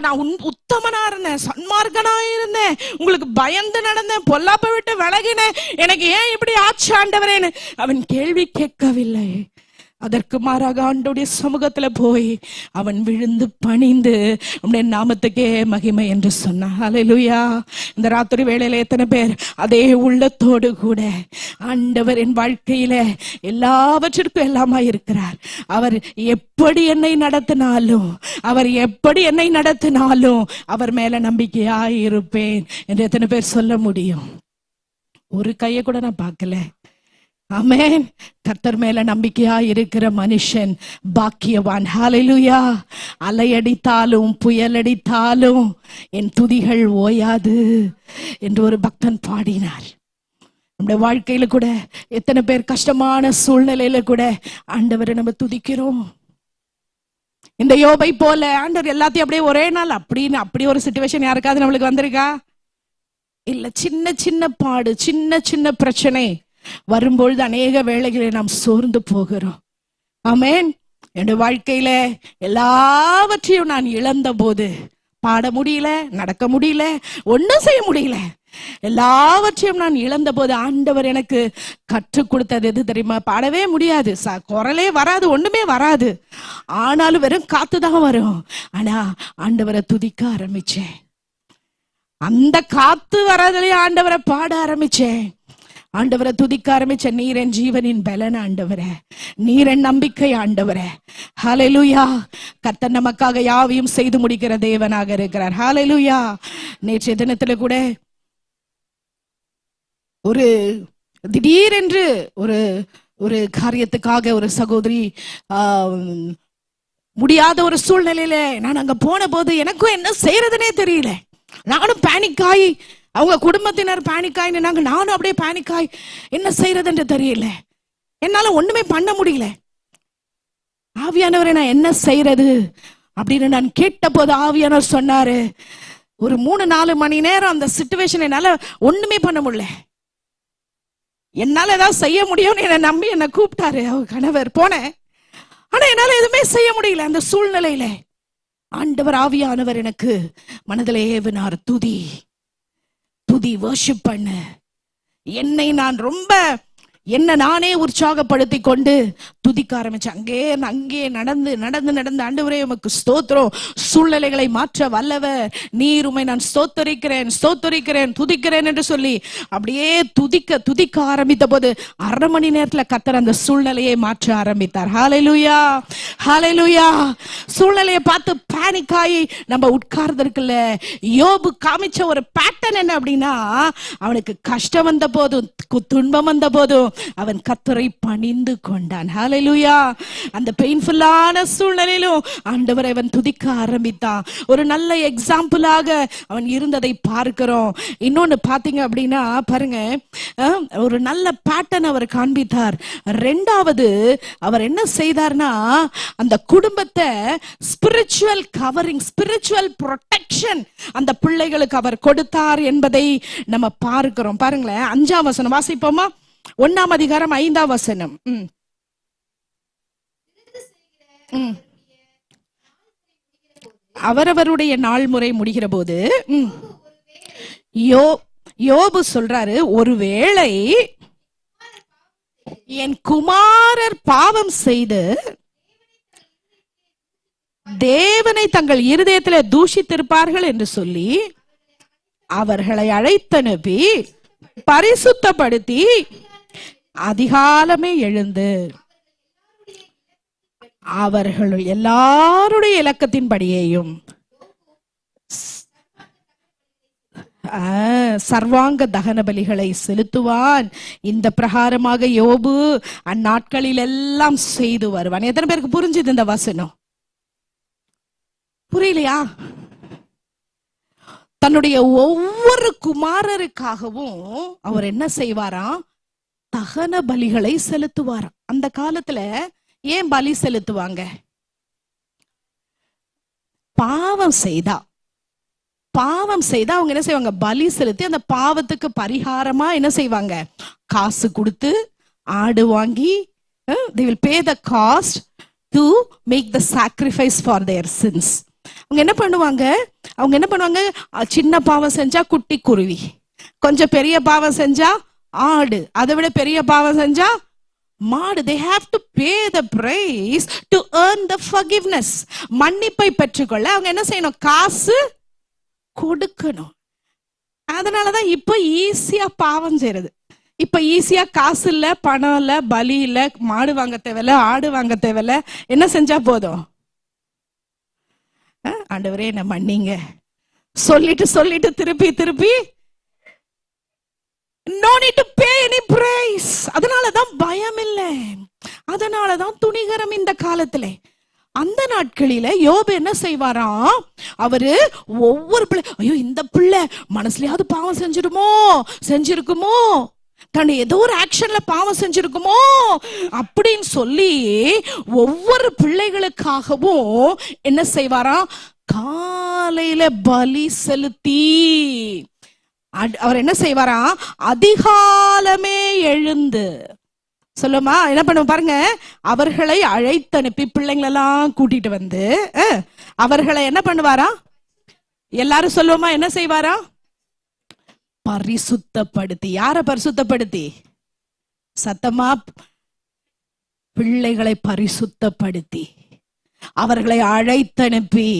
S1: நான் உத்தமனா இருந்தேன், சன்மார்க்கனா இருந்தேன், உங்களுக்கு பயந்து நடந்தேன், பொல்லாப்பை விட்டு விலகினேன், எனக்கு ஏன் இப்படி ஆச்சு ஆண்டவரேன்னு அவன் கேள்வி கேட்கவில்லை. அதற்கு மாறாக ஆண்டவருடைய சமூகத்துல போய் அவன் விழுந்து பணிந்து உம்முடைய நாமத்துக்கே மகிமை என்று சொன்னான். ஹல்லேலூயா. இந்த ராத்திரி வேளையில எத்தனை பேர் அதே உள்ளத்தோடு கூட ஆண்டவர் என் வாழ்க்கையில எல்லாவற்றிற்கும் எல்லாமா இருக்கிறார், அவர் எப்படி என்னை நடத்தினாலும், அவர் எப்படி என்னை நடத்தினாலும் அவர் மேல நம்பிக்கையாய் இருப்பேன் என்று எத்தனை பேர் சொல்ல முடியும்? ஒரு கையை கூட நான் பார்க்கல. ஆமென். கர்த்தர் மேல நம்பிக்கையா இருக்கிற மனுஷன் பாக்கியவான். ஹல்லேலூயா. அலையடித்தாலும் புயலடித்தாலும் என் துதிகள் ஓயாது என்று ஒரு பக்தன் பாடினார். நம்முடைய வாழ்க்கையில கூட எத்தனை பேர் கஷ்டமான சூழ்நிலையில கூட ஆண்டவரை நம்ம துதிக்கிறோம். இந்த யோபை போல ஆண்டவர் எல்லாத்தையும் அப்படியே ஒரே நாள் அப்படின்னு அப்படி ஒரு சிச்சுவேஷன் யாருக்காவது நம்மளுக்கு வந்திருக்கா? இல்ல. சின்ன சின்ன பாடு, சின்ன சின்ன பிரச்சனை வரும்பொழுது அநேக வேளைகளில் நாம் சோர்ந்து போகிறோம். ஆமென். என்னுடைய வாழ்க்கையில எல்லாவற்றையும் நான் இழந்த போது, பாட முடியல, நடக்க முடியல, ஒன்னும் செய்ய முடியல, எல்லாவற்றையும் நான் இழந்த போது ஆண்டவர் எனக்கு கற்றுக் கொடுத்தது எது தெரியுமா? பாடவே முடியாது, குரலே வராது, ஒண்ணுமே வராது, ஆனாலும் வெறும் காத்துதான் வரும். ஆனா ஆண்டவரை துதிக்க ஆரம்பிச்சேன். அந்த காத்து வர்றதுலயே ஆண்டவரை பாட ஆரம்பிச்சேன், ஆண்டவரை துதிக்க ஆரம்பிச்ச. நீர் என் ஜீவனின் பலன் ஆண்டவரே, நீர் என் நம்பிக்கை ஆண்டவரே. ஹல்லேலூயா. கர்த்தர் நமக்காக யாவையும் செய்து முடிக்கிற தேவனாக இருக்கிறார். ஹல்லேலூயா. நேற்றைய தினத்துல கூட ஒரு திடீரென்று ஒரு காரியத்துக்காக ஒரு சகோதரி முடியாத ஒரு சூழ்நிலையில நான் அங்க போன போது எனக்கும் என்ன செய்யறதுனே தெரியல. நானும் பேனிக் ஆகி, அவங்க குடும்பத்தினர் பேனிக் ஆகி நின்னாங்க, நானும் அப்படியே பேனிக் ஆகி என்ன செய்யறதுன்னு தெரியல, என்னால ஒண்ணுமே பண்ண முடியல. ஆவியானவரை நான் என்ன செய்யறது அப்படின்னு நான் கேட்ட போது ஆவியானவர் சொன்னாரு, ஒரு 3-4 மணி நேரம் அந்த சிச்சுவேஷன் என்னால ஒண்ணுமே பண்ண முடியல, என்னால ஏதாவது செய்ய முடியும்னு என்னை நம்பி என்னை கூப்பிட்டாரு அவர் கணவர். போனேன், ஆனா என்னால எதுவுமே செய்ய முடியல. அந்த சூழ்நிலையில ஆண்டவர் ஆவியானவர் எனக்கு மனதிலே ஏவினார், துதி வர்ஷிப் பண்ணு. என்னை நான் ரொம்ப என்ன நானே உற்சாகப்படுத்தி கொண்டு துதிக்க ஆரம்பிச்சேன். அங்கே நடந்து நடந்து நடந்து ஆண்டவரே உமக்கு ஸ்தோத்திரம், சூழ்நிலைகளை மாற்ற வல்லவர் நீர், உம்மை நான் ஸ்தோத்தரிக்கிறேன் ஸ்தோத்தரிக்கிறேன் துதிக்கிறேன் என்று சொல்லி அப்படியே துதிக்க துதிக்க ஆரம்பித்த போது 1/2 மணி நேரத்துல கர்த்தர் அந்த சூழ்நிலையை மாற்ற ஆரம்பித்தார். ஹல்லேலூயா ஹல்லேலூயா. சூழ்நிலையை பார்த்து பேனிக் ஆகி நம்ம உட்கார்ந்திருக்கல. யோபு காமிச்ச ஒரு பேட்டர்ன் என்ன அப்படின்னா, அவனுக்கு கஷ்டம் வந்த போதும் துன்பம் வந்த போதும் அவன் கர்த்தரை பணிந்து கொண்டான். ஹல்லேலூயா. அந்த பெயின்ஃபுல்லான சூழ்நிலையிலும் ஆண்டவரை அவன் துதிக்க ஆரம்பித்தான். ஒரு நல்ல எக்ஸாம்பிளாக அவன் இருந்ததை பார்க்கிறோம். இன்னொன்னு பாத்தீங்க அப்படின்னா பாருங்க, ஒரு நல்ல பேட்டர்ன் அவர் காண்பித்தார். 2வது அவர் என்ன செய்தார்னா, அந்த குடும்பத்தை ஸ்பிரிச்சுவல் கவரிங், ஸ்பிரிச்சுவல் ப்ரொடெக்ஷன் அந்த பிள்ளைகளுக்கு அவர் கொடுத்தார் என்பதை நம்ம பார்க்கிறோம். பாருங்களேன், 5ஆம் வசனம் வாசிப்போமா? 1ஆம் அதிகாரம் 5ஆம் வசனம். அவரவருடைய நாள் முறை முடிகிற போது யோபு சொல்றாரு, ஒருவேளை என் குமாரர் பாவம் செய்து தேவனை தங்கள் இருதயத்திலே தூஷித்திருப்பார்கள் என்று சொல்லி அவர்களை அழைத்தனுப்பி பரிசுத்தப்படுத்தி அதிகாலமே எழுந்து அவர்கள் எல்லாருடைய இலக்கத்தின்படியேயும் சர்வாங்க தகன பலிகளை செலுத்துவான். இந்த பிரகாரமாக யோபு அந்நாட்களில் எல்லாம் செய்து வருவான். எத்தனை பேருக்கு புரிஞ்சுது இந்த வசனம்? புரியலையா? தன்னுடைய ஒவ்வொரு குமாரருக்காகவும் அவர் என்ன செய்வாராம்? தகன பலிகளை செலுத்துவாராம். அந்த காலத்துல ஏன் பலி செலுத்துவாங்க? பாவம் செய்தா அவங்க என்ன செய்வாங்க? பலி செலுத்தி அந்த பாவத்துக்கு பரிகாரமா என்ன செய்வாங்க? காசு கொடுத்து ஆடு வாங்கி they will pay the cost to make the sacrifice for their sins. அவங்க என்ன பண்ணுவாங்க? சின்ன பாவம் செஞ்சா குட்டி குருவி, கொஞ்சம் பெரிய பாவம் செஞ்சா ஆடு, அதை விட பெரிய பாவம் செஞ்சா மாடு. they have to pay the price to earn the forgiveness. மன்னிப்பை பெற்றுக்கொள்ள அவங்க என்ன செய்யணும்? காசு கொடுக்கணும். அதனாலதான் இப்ப ஈஸியா பாவம் செய்யறது. இப்ப ஈஸியா காசு இல்ல, பணம் இல்ல, பலி இல்ல, மாடு வாங்க தேவையில்ல, ஆடு வாங்க தேவையில்ல. என்ன செஞ்சா போதும்? ஆண்டவரே என்ன மன்னிங்க சொல்லிட்டு திருப்பி no need to pay any price. அதனாலதான் பயம் இல்லை, அதனாலதான் துணிகரம் இந்த காலத்துல. அந்த நாட்களில யோபு என்ன செய்வாராம்? அவரு ஒவ்வொரு பிள்ளை, ஐயோ இந்த பிள்ளை மனசுலயாவது பாவம் செஞ்சிருக்குமோ, தன் ஏதோ ஒரு ஆக்ஷன்ல பாவம் செஞ்சிருக்குமோ அப்படின்னு சொல்லி ஒவ்வொரு பிள்ளைகளுக்காகவும் என்ன செய்வாராம்? காலையில பலி செலுத்தி அவர் என்ன செய்வாராம்? அதிகாலமே எழுந்து சொல்லுமா என்ன பண்ணுவோம் பாருங்க, அவர்களை அழைத்தனுப்பி பிள்ளைங்களெல்லாம் கூட்டிட்டு வந்து அவர்களை என்ன பண்ணுவாரா? எல்லாரும் சொல்லுவோமா என்ன செய்வாரா? பரிசுத்தப்படுத்தி. யார பரிசுத்தப்படுத்தி? சத்தமா, பிள்ளைகளை பரிசுத்தப்படுத்தி அவர்களை அழைத்தனுப்பி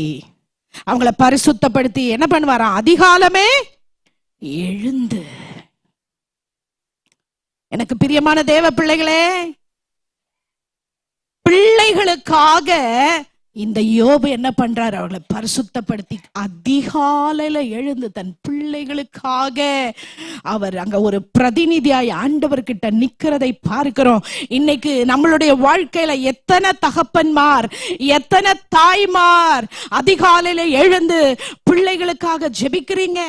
S1: அவங்களை பரிசுத்தப்படுத்தி என்ன பண்ணுவாரா? அதிகாலமே எழுந்து. எனக்கு பிரியமான தேவ பிள்ளைகளே, பிள்ளைகளுக்காக இந்த யோபு என்ன பண்றாரு? அவர்களை பரிசுத்தப்படுத்தி அதிகாலையில எழுந்து தன் பிள்ளைகளுக்காக அவர் அங்க ஒரு பிரதிநிதியாய் ஆண்டவர்கிட்ட நிக்கிறதை பார்க்கிறோம். இன்னைக்கு நம்மளுடைய வாழ்க்கையில எத்தனை தகப்பன்மார், எத்தனை தாய்மார் அதிகாலையில எழுந்து பிள்ளைகளுக்காக ஜெபிக்கிறீங்க?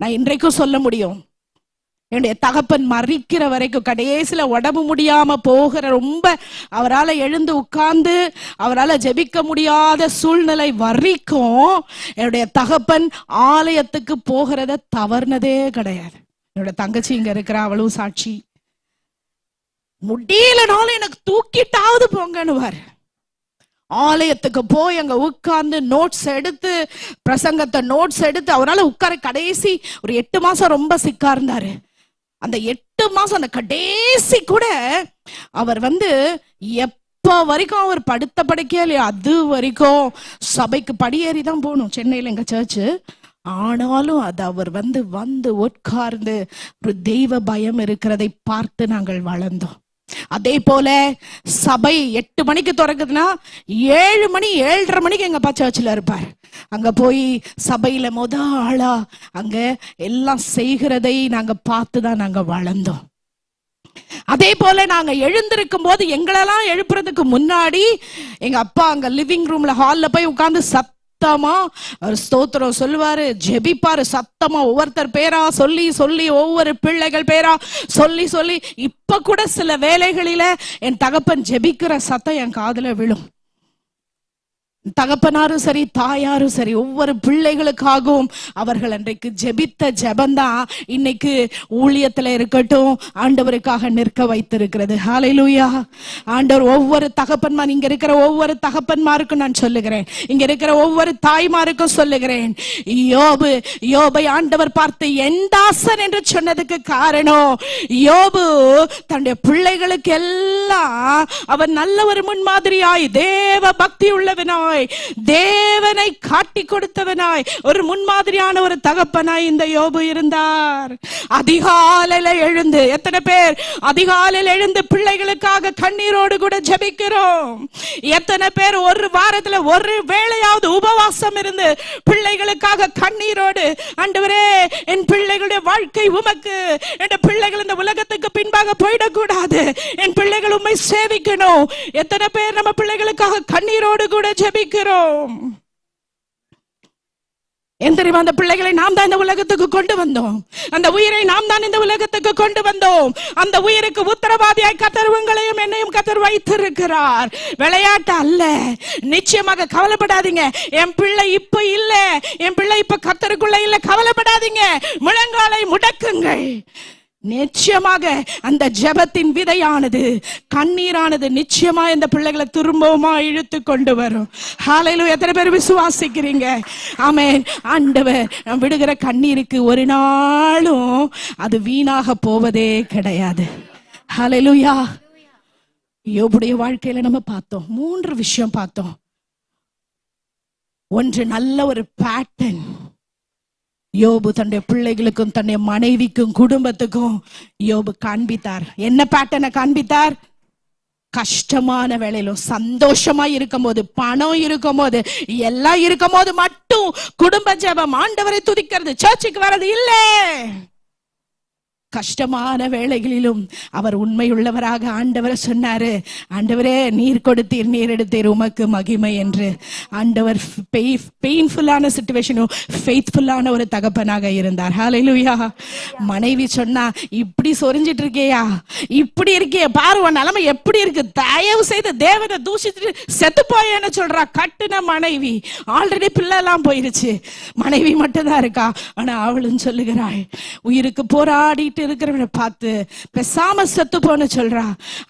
S1: நான் இன்றைக்கும் சொல்ல முடியும், என்னுடைய தகப்பன் மறிக்கிற வரைக்கும், கடைசியில உடம்பு முடியாம போகிற, ரொம்ப அவரால் எழுந்து உட்கார்ந்து அவரால் ஜெபிக்க முடியாத சூழ்நிலை வரைக்கும் என்னுடைய தகப்பன் ஆலயத்துக்கு போகிறத தவறுனதே கிடையாது. என்னோட தங்கச்சி இங்க இருக்கிற, அவளும் சாட்சி. முடியலனாலும் எனக்கு தூக்கிட்டாவது போங்கன்னுவார். ஆலயத்துக்கு போய் அங்க உட்கார்ந்து நோட்ஸ் எடுத்து, பிரசங்கத்தை நோட்ஸ் எடுத்து, அவரால் உட்கார கடைசி ஒரு 8 மாசம் ரொம்ப சிக்கா இருந்தாரு. அந்த 8 மாசம் அந்த கடைசி கூட அவர் எப்ப வரைக்கும் அவர் படுத்த படுக்கையா இல்லையா, அது வரைக்கும் சபைக்கு படியேறி தான் போகணும். சென்னையில எங்க சர்ச்சு. ஆனாலும் அது அவர் வந்து உட்கார்ந்து ஒரு தெய்வ பயம் இருக்கிறதை பார்த்து நாங்கள் வளர்ந்தோம். அதே போல சபை 8 மணிக்கு திறக்குதுன்னா 7 மணி 7:30 மணிக்கு எங்க அப்பா சர்ச்சில் இருப்பார். அங்க போய் சபையில ஆளா அங்க எல்லாம் செய்கிறதை நாங்க பார்த்துதான் நாங்க வளர்ந்தோம். அதே போல நாங்க எழுந்திருக்கும் போது எங்களெல்லாம் எழுப்புறதுக்கு முன்னாடி எங்க அப்பா அங்க லிவிங் ரூம்ல ஹால்ல போய் உட்கார்ந்து சத்தமா ஸ்தோத்திரம் சொல்லுவாரு, ஜெபிப்பாரு. சத்தமா ஒவ்வொருத்தர் பேரா சொல்லி சொல்லி, ஒவ்வொரு பிள்ளைகள் பேரா சொல்லி சொல்லி, இப்ப கூட சில வேளைகளில என் தகப்பன் ஜெபிக்கிற சத்தம் என் காதுல விழும். தகப்பனாரும் சரி தாயாரும் சரி ஒவ்வொரு பிள்ளைகளுக்காகவும் அவர்கள் அன்றைக்கு ஜெபித்த ஜெபந்தான் இன்னைக்கு ஊழியத்துல இருக்கட்டும் ஆண்டவருக்காக நிற்க வைத்திருக்கிறது. ஹல்லேலூயா. ஆண்டவர் ஒவ்வொரு தகப்பன்மார், இங்க இருக்கிற ஒவ்வொரு தகப்பன்மாருக்கும் நான் சொல்லுகிறேன், இங்க இருக்கிற ஒவ்வொரு தாய்மாருக்கும் சொல்லுகிறேன், யோபை ஆண்டவர் பார்த்து என் தாசன் என்று சொன்னதுக்கு காரணம், யோபு தன்னுடைய பிள்ளைகளுக்கு எல்லாம் அவன் நல்ல ஒரு முன்மாதிரியாய், தேவ பக்தி உள்ளவனாய், தேவனை காட்டி கொடுத்தவனாய், ஒரு முன்மாதிரியான ஒரு தகப்பனாய் இந்த யோபு இருந்தார். அதிகாலையில எழுந்து, எத்தனை பேர் அதிகாலையில் எழுந்து பிள்ளைகளுக்காக கண்ணீரோடு கூட ஜெபிக்கிறோம்? எத்தனை பேர் ஒரு வாரத்துல ஒரு வேளையாவது உபவாசம் இருந்து பிள்ளைகளுக்காக கண்ணீரோடு, ஆண்டவரே என் பிள்ளைகளுடைய வாழ்க்கை உமக்கு, என் பிள்ளைகள் இந்த உலகத்துக்கு பின்பாக போயிடக்கூடாது, என் பிள்ளைகள் உம்மை சேவிக்கணும். எத்தனை பேர் நம்ம பிள்ளைகளுக்காக கண்ணீரோடு கூட ஜெபிக்கிறோம்? தெரியுமா, அந்த பிள்ளைகளை நாம் தான் இந்த உலகத்துக்கு கொண்டு வந்தோம். அந்த உயிரை நாம் தான் இந்த உலகத்துக்கு கொண்டு வந்தோம். அந்த உயிருக்கு உத்தரவாதியாய் கர்த்தர் உங்களையும் என்னையும் கர்த்தர் வைத்திருக்கிறார். விளையாட்டு அல்ல. நிச்சயமாக கவலைப்படாதீங்க, என் பிள்ளை இப்ப இல்ல, என் பிள்ளை இப்ப கர்த்தருக்குள்ள இல்ல, கவலைப்படாதீங்க, முழங்காலை முடக்குங்கள். நிச்சயமாக அந்த ஜெபத்தின் விதையானது, கண்ணீரானது நிச்சயமா இந்த பிள்ளைகளை திரும்பவுமா இழுத்து கொண்டு வரும். ஹல்லேலூயா. எத்தனை பேர் விசுவாசிக்கிறீங்க? ஆமென். ஆண்டவர் விடுகிற கண்ணீருக்கு ஒரு நாளும் அது வீணாக போவதே கிடையாது. ஹல்லேலூயா. யோபுடைய வாழ்க்கையில நம்ம பார்த்தோம், 3 விஷயம் பார்த்தோம். ஒன்று, நல்ல ஒரு பேட்டர்ன் யோபு தன்னுடைய பிள்ளைகளுக்கும் தன்னுடைய மனைவிக்கும் குடும்பத்துக்கும் யோபு காண்பித்தார். என்ன பேட்டர்னை காண்பித்தார்? கஷ்டமான வேளையிலும், சந்தோஷமா இருக்கும் போது, பணம் இருக்கும் போது, எல்லாம் இருக்கும் போது மட்டும் குடும்ப ஜெபம், ஆண்டவரை துதிக்கிறது, சர்ச்சுக்கு வர்றது இல்ல. கஷ்டமான வேளைகளிலும் அவர் உண்மையுள்ளவராக ஆண்டவரை சொன்னாரு, ஆண்டவரே நீர் கொடுத்தீர் நீர் எடுத்தீர் உமக்கு மகிமை என்று. ஆண்டவர் பெயின்ஃபுல்லான சிச்சுவேஷனும் ஃபெய்த்ஃபுல்லான ஒரு தகப்பனாக இருந்தார். ஹல்லேலூயா. மனைவி சொன்னா, இப்படி சொரிஞ்சிட்டு இருக்கியா, இப்படி இருக்கிய பாரு, உன் நிலைமை எப்படி இருக்கு, தயவு செய்து தேவனை தூஷித்து செத்து போயேன்னு சொல்றா. கட்டுன மனைவி, ஆல்ரெடி பிள்ளை எல்லாம் போயிருச்சு, மனைவி மட்டும்தான் இருக்கா. ஆனா அவளும் சொல்லுகிறாள், உயிருக்கு போராடிட்டு இருக்கிறவனை பார்த்து பேசாம செத்து போன்னு சொல்றா.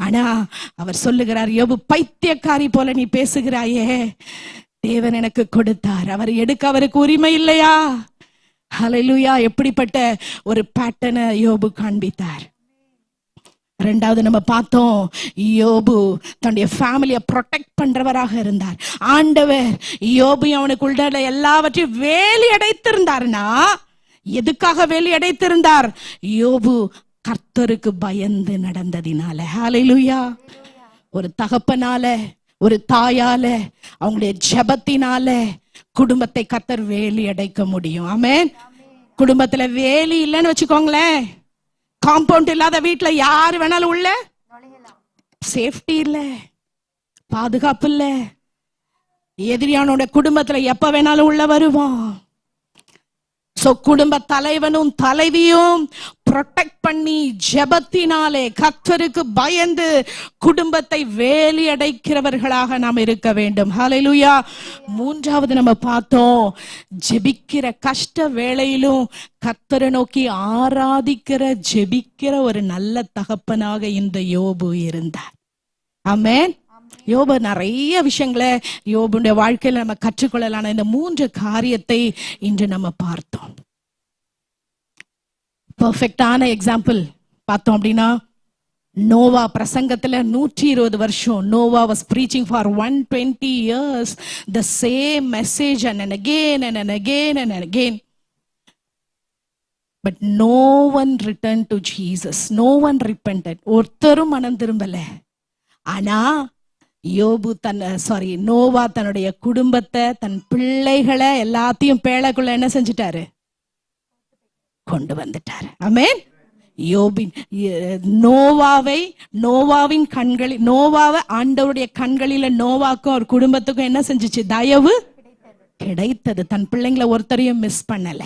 S1: ஆனா அவர் சொல்லுகிறார், யோபு பைத்தியக்காரி போல நீ பேசுகிறாயே, தேவன் எனக்கு கொடுத்தார், அவர் எடுக்க அவருக்கு உரிமை இல்லையா? ஹல்லேலூயா. எப்படிப்பட்ட ஒரு பேட்டர்னை யோபு காண்பித்தார். ரெண்டாவது நம்ம பார்த்தோம், யோபு தன்னுடைய ஃபேமிலியை ப்ரொடெக்ட் பண்றவராக இருந்தார். ஆண்டவர் யோபு அவனுக்குள்ள எல்லாவற்றையும் வேலி அடைத்திருந்தார்னா, எதுக்காக வேலி அடைத்திருந்தார்? யோபு கர்த்தருக்கு பயந்து நடந்ததினால. ஹல்லேலூயா. ஒரு தகப்பனால, ஒரு தாயால, அவங்களுடைய ஜெபத்தினால குடும்பத்தை கர்த்தர் வேலி அடைக்க முடியும். ஆமென். குடும்பத்துல வேலி இல்லைன்னு வச்சுக்கோங்களேன், காம்பவுண்ட் இல்லாத வீட்டுல யாரு வேணாலும் உள்ள, சேஃப்டி இல்ல, பாதுகாப்பு இல்ல, எதிரியானோட குடும்பத்துல எப்ப வேணாலும் உள்ள வருவான். குடும்ப தலைவனும் தலைவியும் ப்ரொடெக்ட் பண்ணி ஜெபத்தினாலே கர்த்தருக்கு பயந்து குடும்பத்தை வேலி அடைக்கிறவர்களாக நாம் இருக்க வேண்டும். ஹல்லேலூயா. மூன்றாவது நம்ம பார்த்தோம், ஜெபிக்கிற கஷ்ட வேளையிலும் கர்த்தரை நோக்கி ஆராதிக்கிற ஜெபிக்கிற ஒரு நல்ல தகப்பனாக இந்த யோபு இருந்தார். ஆமென். யோபு நிறைய விஷயங்களை யோபுடைய வாழ்க்கையில நம்ம கற்றுக்கொள்ளலாம். இந்த 3 காரியத்தை இன்று நம்ம பார்த்தோம். பெர்ஃபெக்டான எக்ஸாம்பிள் பார்த்தோம் அப்படின்னா, நோவா பிரசங்கத்துல 120 வருஷம் Noah was preaching for 120 years the same message and again and again and again, but no one returned to Jesus, no one repented. ஒருத்தரும் மனம் திரும்பல. ஆனா நோவா தன்னுடைய குடும்பத்தை, தன் பிள்ளைகளை எல்லாத்தையும் பேழைக்குள்ள என்ன செஞ்சிட்டாரு? கொண்டு வந்துட்டாரு. ஆமென். நோவாவின் கண்களில், நோவாவை ஆண்டவருடைய கண்களில நோவாக்கும் அவர் குடும்பத்துக்கும் என்ன செஞ்சிச்சு? தயவு கிடைத்தது. தன் பிள்ளைங்களை ஒருத்தரையும் மிஸ் பண்ணல.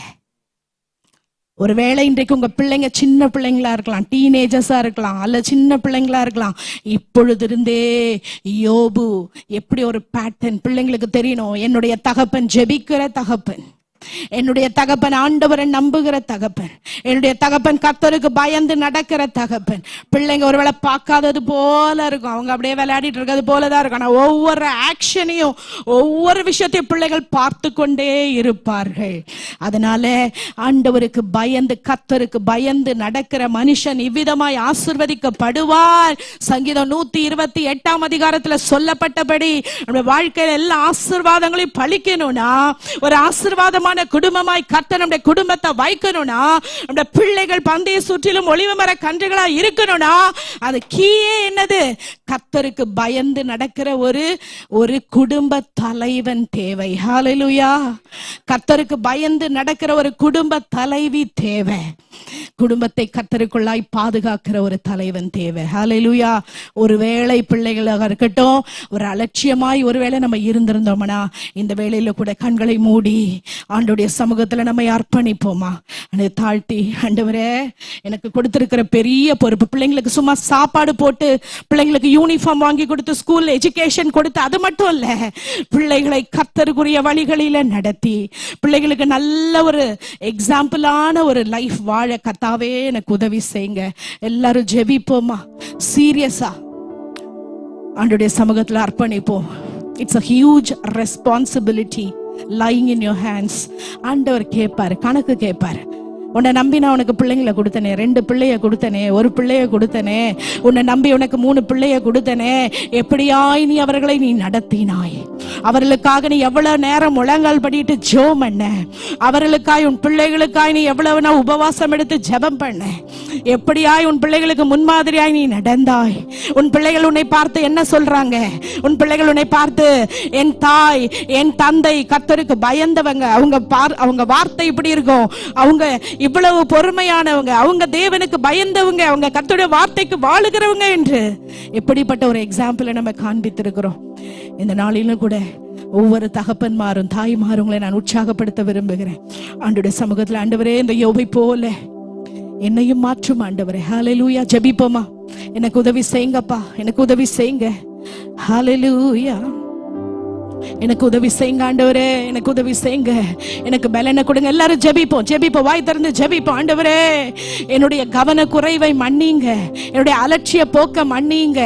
S1: ஒருவேளை இன்றைக்கு உங்க பிள்ளைங்க சின்ன பிள்ளைங்களா இருக்கலாம், டீனேஜர்ஸா இருக்கலாம், அல்ல சின்ன பிள்ளைங்களா இருக்கலாம். இப்பொழுது இருந்தே யோபு எப்படி ஒரு பேட்டர்ன் பிள்ளைங்களுக்கு தெரியணும். என்னுடைய தகப்பன் ஜெபிக்கிற தகப்பன், என்னுடைய தகப்பன் ஆண்டவரை நம்புகிற தகப்பன், என்னுடைய தகப்பன் கர்த்தருக்கு பயந்து நடக்கிற தகப்பன். பிள்ளைங்க ஒருவேளை பார்க்காதது போல இருக்கும், அவங்க அப்படியே விளையாடிட்டு இருக்கிறது போலதான் இருக்கும். ஆனா ஒவ்வொரு ஆக்ஷனையும், ஒவ்வொரு விஷயத்தையும் பிள்ளைகள் பார்த்து கொண்டே இருப்பார்கள். அதனால ஆண்டவருக்கு பயந்து, கர்த்தருக்கு பயந்து நடக்கிற மனுஷன் இவ்விதமாய் ஆசீர்வதிக்கப்படுவார். சங்கீதம் 128 அதிகாரத்துல சொல்லப்பட்டபடி நம்ம வாழ்க்கையில எல்லா ஆசீர்வாதங்களையும் பழிக்கணும்னா, ஒரு ஆசீர்வாதமான குடும்பமாய் கர்த்தர் நம்முடைய குடும்பத்தை வைக்கணும்னா, நம்முடைய பிள்ளைகள் பந்தய சுற்றிலும் ஒளிவு மர கன்றுகளா இருக்கணும்னா, அது கீயே என்னது? கர்த்தருக்கு பயந்து நடக்கிற ஒரு குடும்ப தலைவன் தேவை. ஹல்லேலூயா. கர்த்தருக்கு பயந்து நடக்கிற ஒரு குடும்ப தலைவி தேவை. குடும்பத்தை கர்த்தருக்குள்ளாய் பாதுகாக்கிற ஒரு தலைவன் தேவை. ஹல்லேலூயா. ஒருவேளை பிள்ளைகளாக இருக்கட்டும், ஒரு அலட்சியமாய் ஒருவேளை நம்ம இருந்திருந்தோம்னா, இந்த வேளையில கூட கண்களை மூடி ஆண்டவருடைய சமூகத்துல நம்ம அர்ப்பணிப்போமா? தாழ்த்தி, ஆண்டவரே எனக்கு கொடுத்திருக்கிற பெரிய பொறுப்பு, பிள்ளைங்களுக்கு சும்மா சாப்பாடு போட்டு, பிள்ளைங்களுக்கு யூனிஃபார்ம் வாங்கி கொடுத்து, ஸ்கூல்ல எஜுகேஷன் கொடுத்து, அது மட்டும் இல்ல, பிள்ளைகளை கர்த்தருக்குரிய வழிகளில நடத்தி, பிள்ளைகளுக்கு நல்ல ஒரு எக்ஸாம்பிளான ஒரு லைஃப் வாழ கர்த்தாவே எனக்கு உதவி செய்யுங்க. எல்லாரும் ஜெபிப்போமா? சீரியஸா ஆண்டவருடைய சமூகத்துல அர்ப்பணிப்போம். It's a huge responsibility lying in your hands. ஆண்டவர் கேட்பாரு, கணக்கு கேட்பாரு. உன்னை நம்பி நான் உனக்கு பிள்ளைங்களை கொடுத்தனே, 2 பிள்ளைய கொடுத்தனே, 1 பிள்ளைய கொடுத்தனே, உன்னை நம்பி உனக்கு 3 பிள்ளைய கொடுத்தனே, எப்படியாய் நீ அவர்களை நீ நடத்தினாய்? அவர்களுக்காக நீ எவ்வளவு நேரம் முழங்கால் படிட்டு ஜெபம் பண்ண? அவர்களுக்காய், உன் பிள்ளைகளுக்காய் நீ எவ்வளவு நான் உபவாசம் எடுத்து ஜெபம் பண்ண? எப்படியாய் உன் பிள்ளைகளுக்கு முன்மாதிரியாய் நீ நடந்தாய்? உன் பிள்ளைகள் உன்னை பார்த்து என்ன சொல்றாங்க? உன் பிள்ளைகள் உன்னை பார்த்து, என் தாய், என் தந்தை கர்த்தருக்கு பயந்தவங்க, அவங்க வார்த்தை இப்படி இருக்கும், அவங்க இவ்வளவு பொறுமையானவங்க, அவங்க தேவனுக்கு பயந்தவங்க, அவங்க கர்த்தருடைய வார்த்தைக்கு வாழுகிறவங்க என்று எப்படிப்பட்ட ஒரு எக்ஸாம்பிளை நம்ம காண்பித்திருக்கிறோம். இந்த நாளிலும் கூட ஒவ்வொரு தகப்பன்மாரும் தாய்மாரும் உங்களை நான் உற்சாகப்படுத்த விரும்புகிறேன். ஆண்டவருடைய சமூகத்துல, ஆண்டவரே இந்த யோபை போல என்னையும் மாற்றும் ஆண்டவரே. ஹல்லேலூயா. ஜெபிப்போமா? எனக்கு உதவி செய்யுங்கப்பா, எனக்கு உதவி செய்யுங்க. ஹல்லேலூயா. எனக்கு உதவி செய்யுங்க ஆண்டவரே, எனக்கு உதவி செய்யுங்க, எனக்கு பலனை கொடுங்க. எல்லாரும் ஜெபிப்போம், ஜெபிப்போம், வாய் திறந்து ஜெபிப்போம். ஆண்டவரே என்னுடைய கவன குறைவை மன்னிங்க, என்னுடைய அலட்சிய போக்க மன்னிங்க.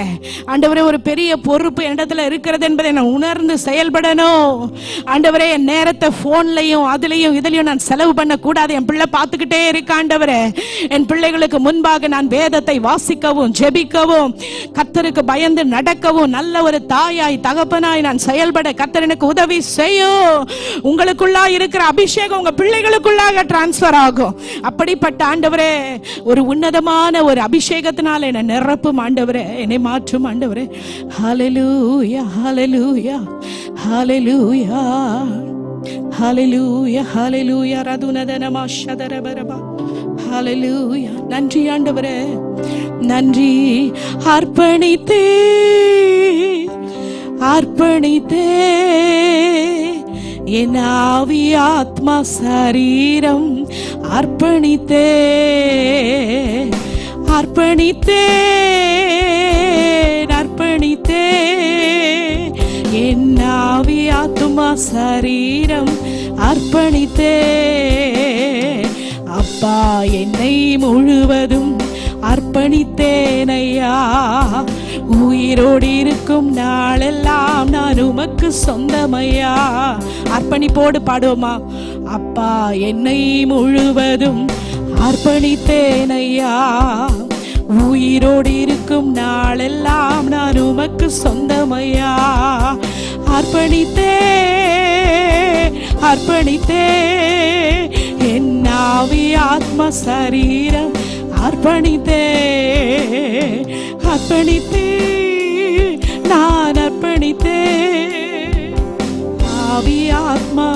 S1: ஆண்டவரே ஒரு பெரிய பொறுப்பு என்னிடத்துல இருக்கிறது என்பதை நான் உணர்ந்து செயல்படணும். ஆண்டவரே என் நேரத்தை போன்லையும் அதுலயும் இதுலயும் நான் செலவு பண்ண கூடாது. என் பிள்ளை பார்த்துக்கிட்டே இருக்க ஆண்டவரே. என் பிள்ளைகளுக்கு முன்பாக நான் வேதத்தை வாசிக்கவும், ஜெபிக்கவும், கர்த்தருக்கு பயந்து நடக்கவும், நல்ல ஒரு தாயாய் தகப்பனாய் நான் செயல்பட கர்த்தர் எனக்கு உதவி செய்யும். உங்களுக்குள்ளா இருக்கிற அபிஷேகம் உங்க பிள்ளைகளுக்குள்ளாக டிரான்ஸ்பர் ஆகும். அப்படிப்பட்ட ஆண்டவரே ஒரு உன்னதமான ஒரு அபிஷேகத்தினால என்னை நிரப்பும் ஆண்டவரே, என்னை மாற்றும் ஆண்டவரே. ஹல்லேலூயா, ஹல்லேலூயா, ஹல்லேலூயா, ஹல்லேலூயா, ஹல்லேலூயா. ரதுனதனமா ஷதரபரபா. ஹல்லேலூயா. நன்றி ஆண்டவரே, நன்றி. அர்ப்பணித்தே அர்ப்பணித்தே என் ஆவி ஆத்மா சரீரம் அர்ப்பணித்தே அர்ப்பணித்தே அர்ப்பணித்தே என் ஆவி ஆத்மா சரீரம் அர்ப்பணித்தே. அப்பா என்னை முழுவதும் அர்ப்பணித்தேனையா, உயிரோடு இருக்கும் நாளெல்லாம் நான் உமக்கு சொந்தமையா. அர்ப்பணிப்போடு பாடுவோமா? அப்பா என்னை முழுவதும் அர்ப்பணித்தேனையா, உயிரோடு இருக்கும் நாளெல்லாம் நான் உமக்கு சொந்தமையா. அர்ப்பணித்தே அர்ப்பணித்தே என் ஆவி ஆத்ம சரீரம் அர்ப்பணித்தே அர்ப்பணித்தே நான் அர்ப்பணித்தே ஆவி ஆத்மா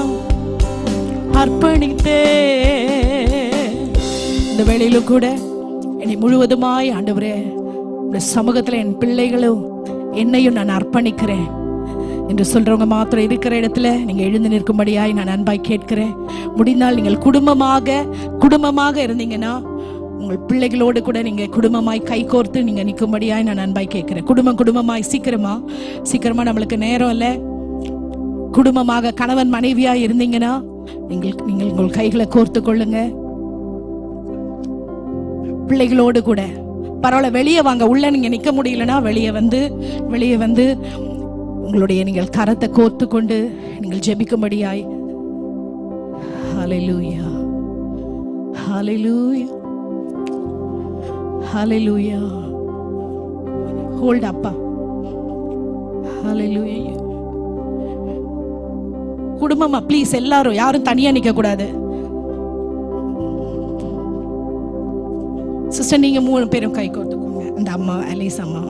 S1: அர்ப்பணித்தே. இந்த வேளையிலும் கூட என்னை முழுவதுமாய் ஆண்டவரே இந்த சமூகத்தில் என் பிள்ளைகளும் என்னையும் நான் அர்ப்பணிக்கிறேன் என்று சொல்றவங்க மாத்திரம் இருக்கிற இடத்துல நீங்க எழுந்து நிற்கும்படியாய் நான் அன்பாய் கேட்கிறேன். முடிந்தால் நீங்கள் குடும்பமாக இருந்தீங்கன்னா உங்கள் பிள்ளைகளோடு கூட நீங்க குடும்பமாய் கை கோர்த்து நீங்க நிற்கும்படியாய் நான் அன்பாய் கேட்கிறேன். குடும்பமாய் சீக்கிரமா நம்மளுக்கு நேரம் இல்லை. குடும்பமாக கணவன் மனைவியா இருந்தீங்கன்னா நீங்கள் உங்கள் கைகளை கோர்த்து கொள்ளுங்க. பிள்ளைகளோடு கூட பரவாயில்ல, வெளியே வாங்க. உள்ள நீங்க நிக்க முடியலன்னா வெளியே வந்து உங்களுடைய நீங்கள் கரத்தை கோர்த்து கொண்டு நீங்கள் ஜெபிக்கும்படியாய். ஹல்லேலூயா ஹல்லேலூயா ஹல்லேலூயா. ஹோல்ட் அப்பா. ஹல்லேலூயா. குடும்பமா ப்ளீஸ் எல்லாரும் யாரும் தனியா நிக்க கூடாது. சிஸ்டர் நீங்க 3 பேரும் கை கோர்த்துக்கோங்க. அந்த அம்மா அலிஸ் அம்மா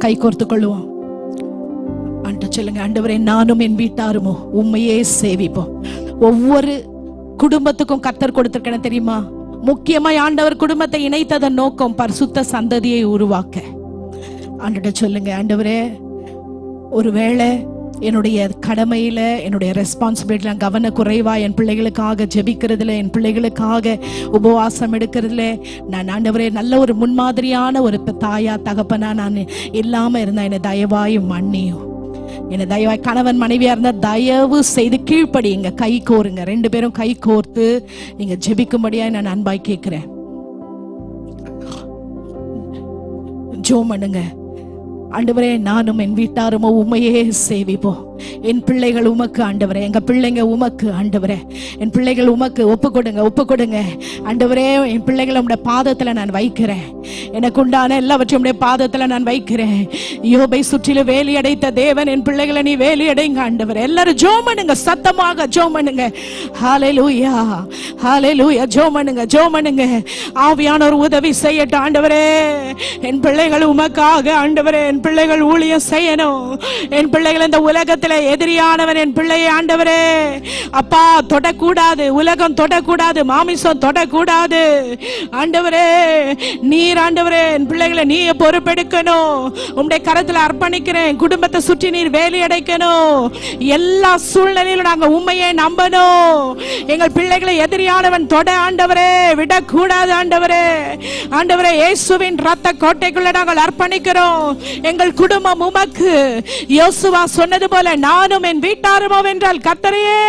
S1: கை கோர்த்து கொள்ளுவோம். சொல்லுங்க, ஆண்டவரே நானும் என் வீட்டாருமோ உண்மையே சேவிப்போம். ஒவ்வொரு குடும்பத்துக்கும் கர்த்தர் கொடுத்திருக்க தெரியுமா? முக்கியமாய் ஆண்டவர் குடும்பத்தை இணைத்ததன் நோக்கம் பரிசுத்த சந்ததியை உருவாக்க. ஆண்டவரே சொல்லுங்க, ஆண்டவரே ஒருவேளை என்னுடைய கடமையில என்னுடைய ரெஸ்பான்சிபிலிட்டில கவன குறைவா என் பிள்ளைகளுக்காக ஜெபிக்கிறதுல, என் பிள்ளைகளுக்காக உபவாசம் எடுக்கிறதுல நான் ஆண்டவரே நல்ல ஒரு முன்மாதிரியான ஒரு தாயா தகப்பனா நான் இல்லாம இருந்தா என்னை தயவாயும் மன்னியும். என்னை தயவாய் கணவன் மனைவியா இருந்தா தயவு செய்து கீழ்ப்படிங்க, கை கோருங்க. 2 பேரும் கை கோர்த்து நீங்க ஜெபிக்கும்படியா நான் அன்பாய் கேட்கிறேன். ஜெபம் பண்ணுங்க. ஆண்டவரே நானும் என் வீட்டாருமோ உண்மையே சேவிப்போம். என் பிள்ளைகள் உமக்கு ஆண்டவரே, எங்க பிள்ளைங்க உமக்கு ஆண்டவரே, என் பிள்ளைகள் உமக்கு ஒப்பு கொடுங்க ஆண்டவரே. என் பிள்ளைகளை உடைய பாதத்துல நான் வைக்கிறேன். எனக்கு உண்டான எல்லாவற்றையும் உடைய பாதத்துல நான் வைக்கிறேன். யோபை சுற்றிலும் வேலி அடைத்த தேவன் என் பிள்ளைகளை நீ வேலி அடைங்க ஆண்டவரே. எல்லாரும் ஜெபம் பண்ணுங்க, சத்தமாக ஜெபம் பண்ணுங்க. ஹல்லேலூயா ஹல்லேலூயா. ஜெபம் பண்ணுங்க. ஆவியானவர் உதவி செய்யட்டும் ஆண்டவரே. என் பிள்ளைகள் உமக்காக ஆண்டவரே, என் பிள்ளைகள் ஊழியம் செய்யணும். என் பிள்ளைகள் இந்த உலகத்தில் எதிரியானவன் என் பிள்ளையை ஆண்டவரே அப்பா தொடக்கூடாது, உலகம் தொடக்கூடாது, மாமிசம் தொடக்கூடாது ஆண்டவரே. நீர் ஆண்டவரே என் பிள்ளைகளை நீ பொறுப்பெடுக்கணும். உம்முடைய கரத்தில் அர்ப்பணிக்கிறேன். குடும்பத்தை சுற்றி நீர் வேலி அடைக்கணும். எல்லா சூழ்நிலையிலும் நாங்க உண்மையை நம்பணும். எங்கள் பிள்ளைகளை எதிரியானவன் தொட ஆண்டவரே விடக்கூடாது ஆண்டவரே. ஆண்டவரே இயேசுவின் ரத்த கோட்டைக்குள்ள நாங்கள் அர்ப்பணிக்கிறோம். எங்கள் குடும்பம் உமக்கு. யோசுவா சொன்னது போல நானும் என் வீட்டாருமோ என்றால் கர்த்தரையே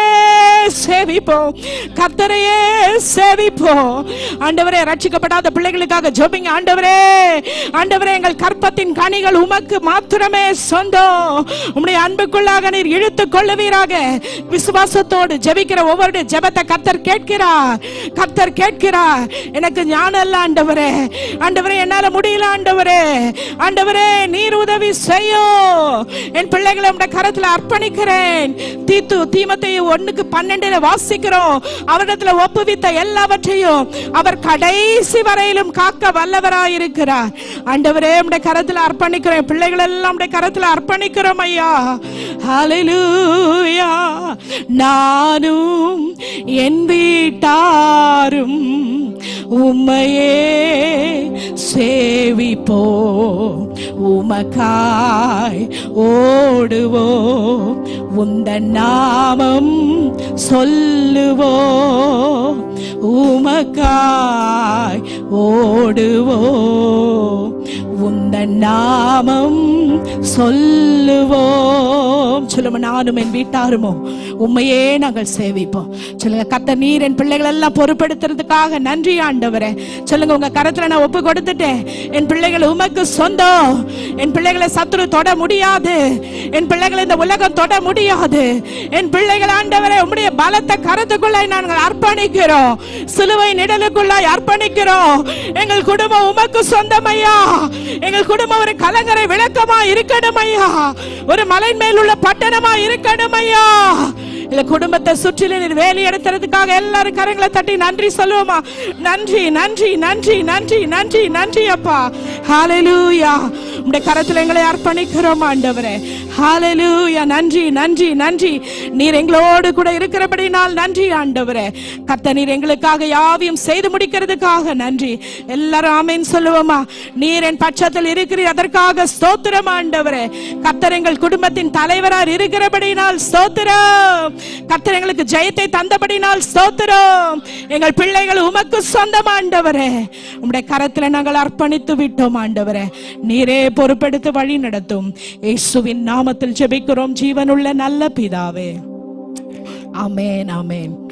S1: சேவிப்போம். ஆண்டவரே ரட்சிக்கப்படாத பிள்ளைகளுக்காக ஜெபிங்க ஆண்டவரே. ஆண்டவரே எங்கள் கற்பத்தின் கனிகள் உமக்கு மாத்திரமே சொந்தம். உம்முடைய அன்புக்குள்ளாக நீர் இழுத்துக் கொள்ளுவீராக. விசுவாசத்தோடு ஜெபிக்கிற ஒவ்வொரு ஜெபத்தை கர்த்தர் கேட்கிறார். எனக்கு ஞானம் இல்ல ஆண்டவரே, என்னால முடியல ஆண்டவரே நீர் உதவி செய்யும். என் பிள்ளைகளை உம்முடைய கரத்தில் அர்ப்பணிக்கிறேன். தீமோத்தேயு 1:12 வாசிக்கிறோம். அவரிடத்துல ஒப்புவித்த எல்லாவற்றையும் அவர் கடைசி வரையிலும் காக்க வல்லவராயிருக்கிறார். ஆண்டவரே உம்முடைய கரத்தில் அர்ப்பணிக்கிறேன். பிள்ளைகள் எல்லாம் உம்முடைய கரத்தில் அர்ப்பணிக்கிறோம் ஐயா. ஹல்லேலூயா. நானும் என் வீட்டாரும் உம்மையே சேவிப்போம். உமக்காய் ஓடுவோம். உந்தன் நாமம் சொல்லுவோம். உமக்காய் ஓடுவோம். உந்தன் நாமம் சொல்லுவோம். சொல்லுவோம். நானும் என் வீட்டாருமோ உண்மையே நாங்கள் சேவிப்போம். சொல்லுங்க, கர்த்தர் நீர் என் பிள்ளைகள் எல்லாம் பொறுப்படுத்துறதுக்காக நன்றி ஆண்டவரே. சொல்லுங்க, உங்க கரத்துல நான் ஒப்பு கொடுத்துட்டேன். என் பிள்ளைகள் உமக்கு சொந்தம். என் பிள்ளைகளை சத்துரு தொட முடியாது. என் பிள்ளைகளை இந்த உலகம் தொட முடியாது. என் பிள்ளைகள் ஆண்டவரே உம்முடைய பலத்த கரத்துக்குள்ளே நாங்கள் அர்ப்பணிக்கிறோம். சிலுவை நிழலுக்குள்ளாய் அர்ப்பணிக்கிறோம். எங்கள் குடும்பம் உமக்கு சொந்தம் ஐயா. எங்கள் குடும்பம் ஒரு கலங்கரை விளக்கமா இருக்கணும் ஐயா. ஒரு மலை மேல் உள்ள பட்டணமா இருக்கணும் ஐயா. இந்த குடும்பத்தை சுற்றிலும் நீர் வேலி எடுத்துறதுக்காக எல்லாரும் கரங்களை தட்டி நன்றி சொல்லுவோமா? நன்றி நன்றி நன்றி நன்றி நன்றி நன்றி அப்பா. ஹல்லேலூயா. உம்முடைய கரத்தில் எங்களை அர்ப்பணிக்கிறோம் ஆண்டவரே. ஹல்லேலூயா. நன்றி நன்றி நன்றி. நீர் எங்களோடு கூட இருக்கிறபடினால் நன்றி ஆண்டவரே. கர்த்தர் நீர் எங்களுக்காக யாவையும் செய்து முடிக்கிறதுக்காக நன்றி. எல்லாரும் ஆமென் சொல்லுவோமா? நீர் என் பட்சத்தில் இருக்கிறீர், அதற்காக ஸ்தோத்திரம் ஆண்டவரே. கர்த்தர் எங்கள் குடும்பத்தின் தலைவராக இருக்கிறபடினால் ஸ்தோத்திரம். கர்த்தர் எங்களுக்கு ஜெயத்தை தந்தபடினால் ஸ்தோத்திரம். எங்கள் பிள்ளைகள் உமக்கு சொந்தம் ஆண்டவரே. உம்முடைய கரத்தில் நாங்கள் அர்ப்பணித்து விட்டோம் ஆண்டவரே. நீரே பொறுப்பெடுத்து வழி நடத்தும். இயேசுவின் நாமத்தில் ஜெபிக்கிறோம் ஜீவனுள்ள நல்ல பிதாவே. ஆமென் ஆமென்.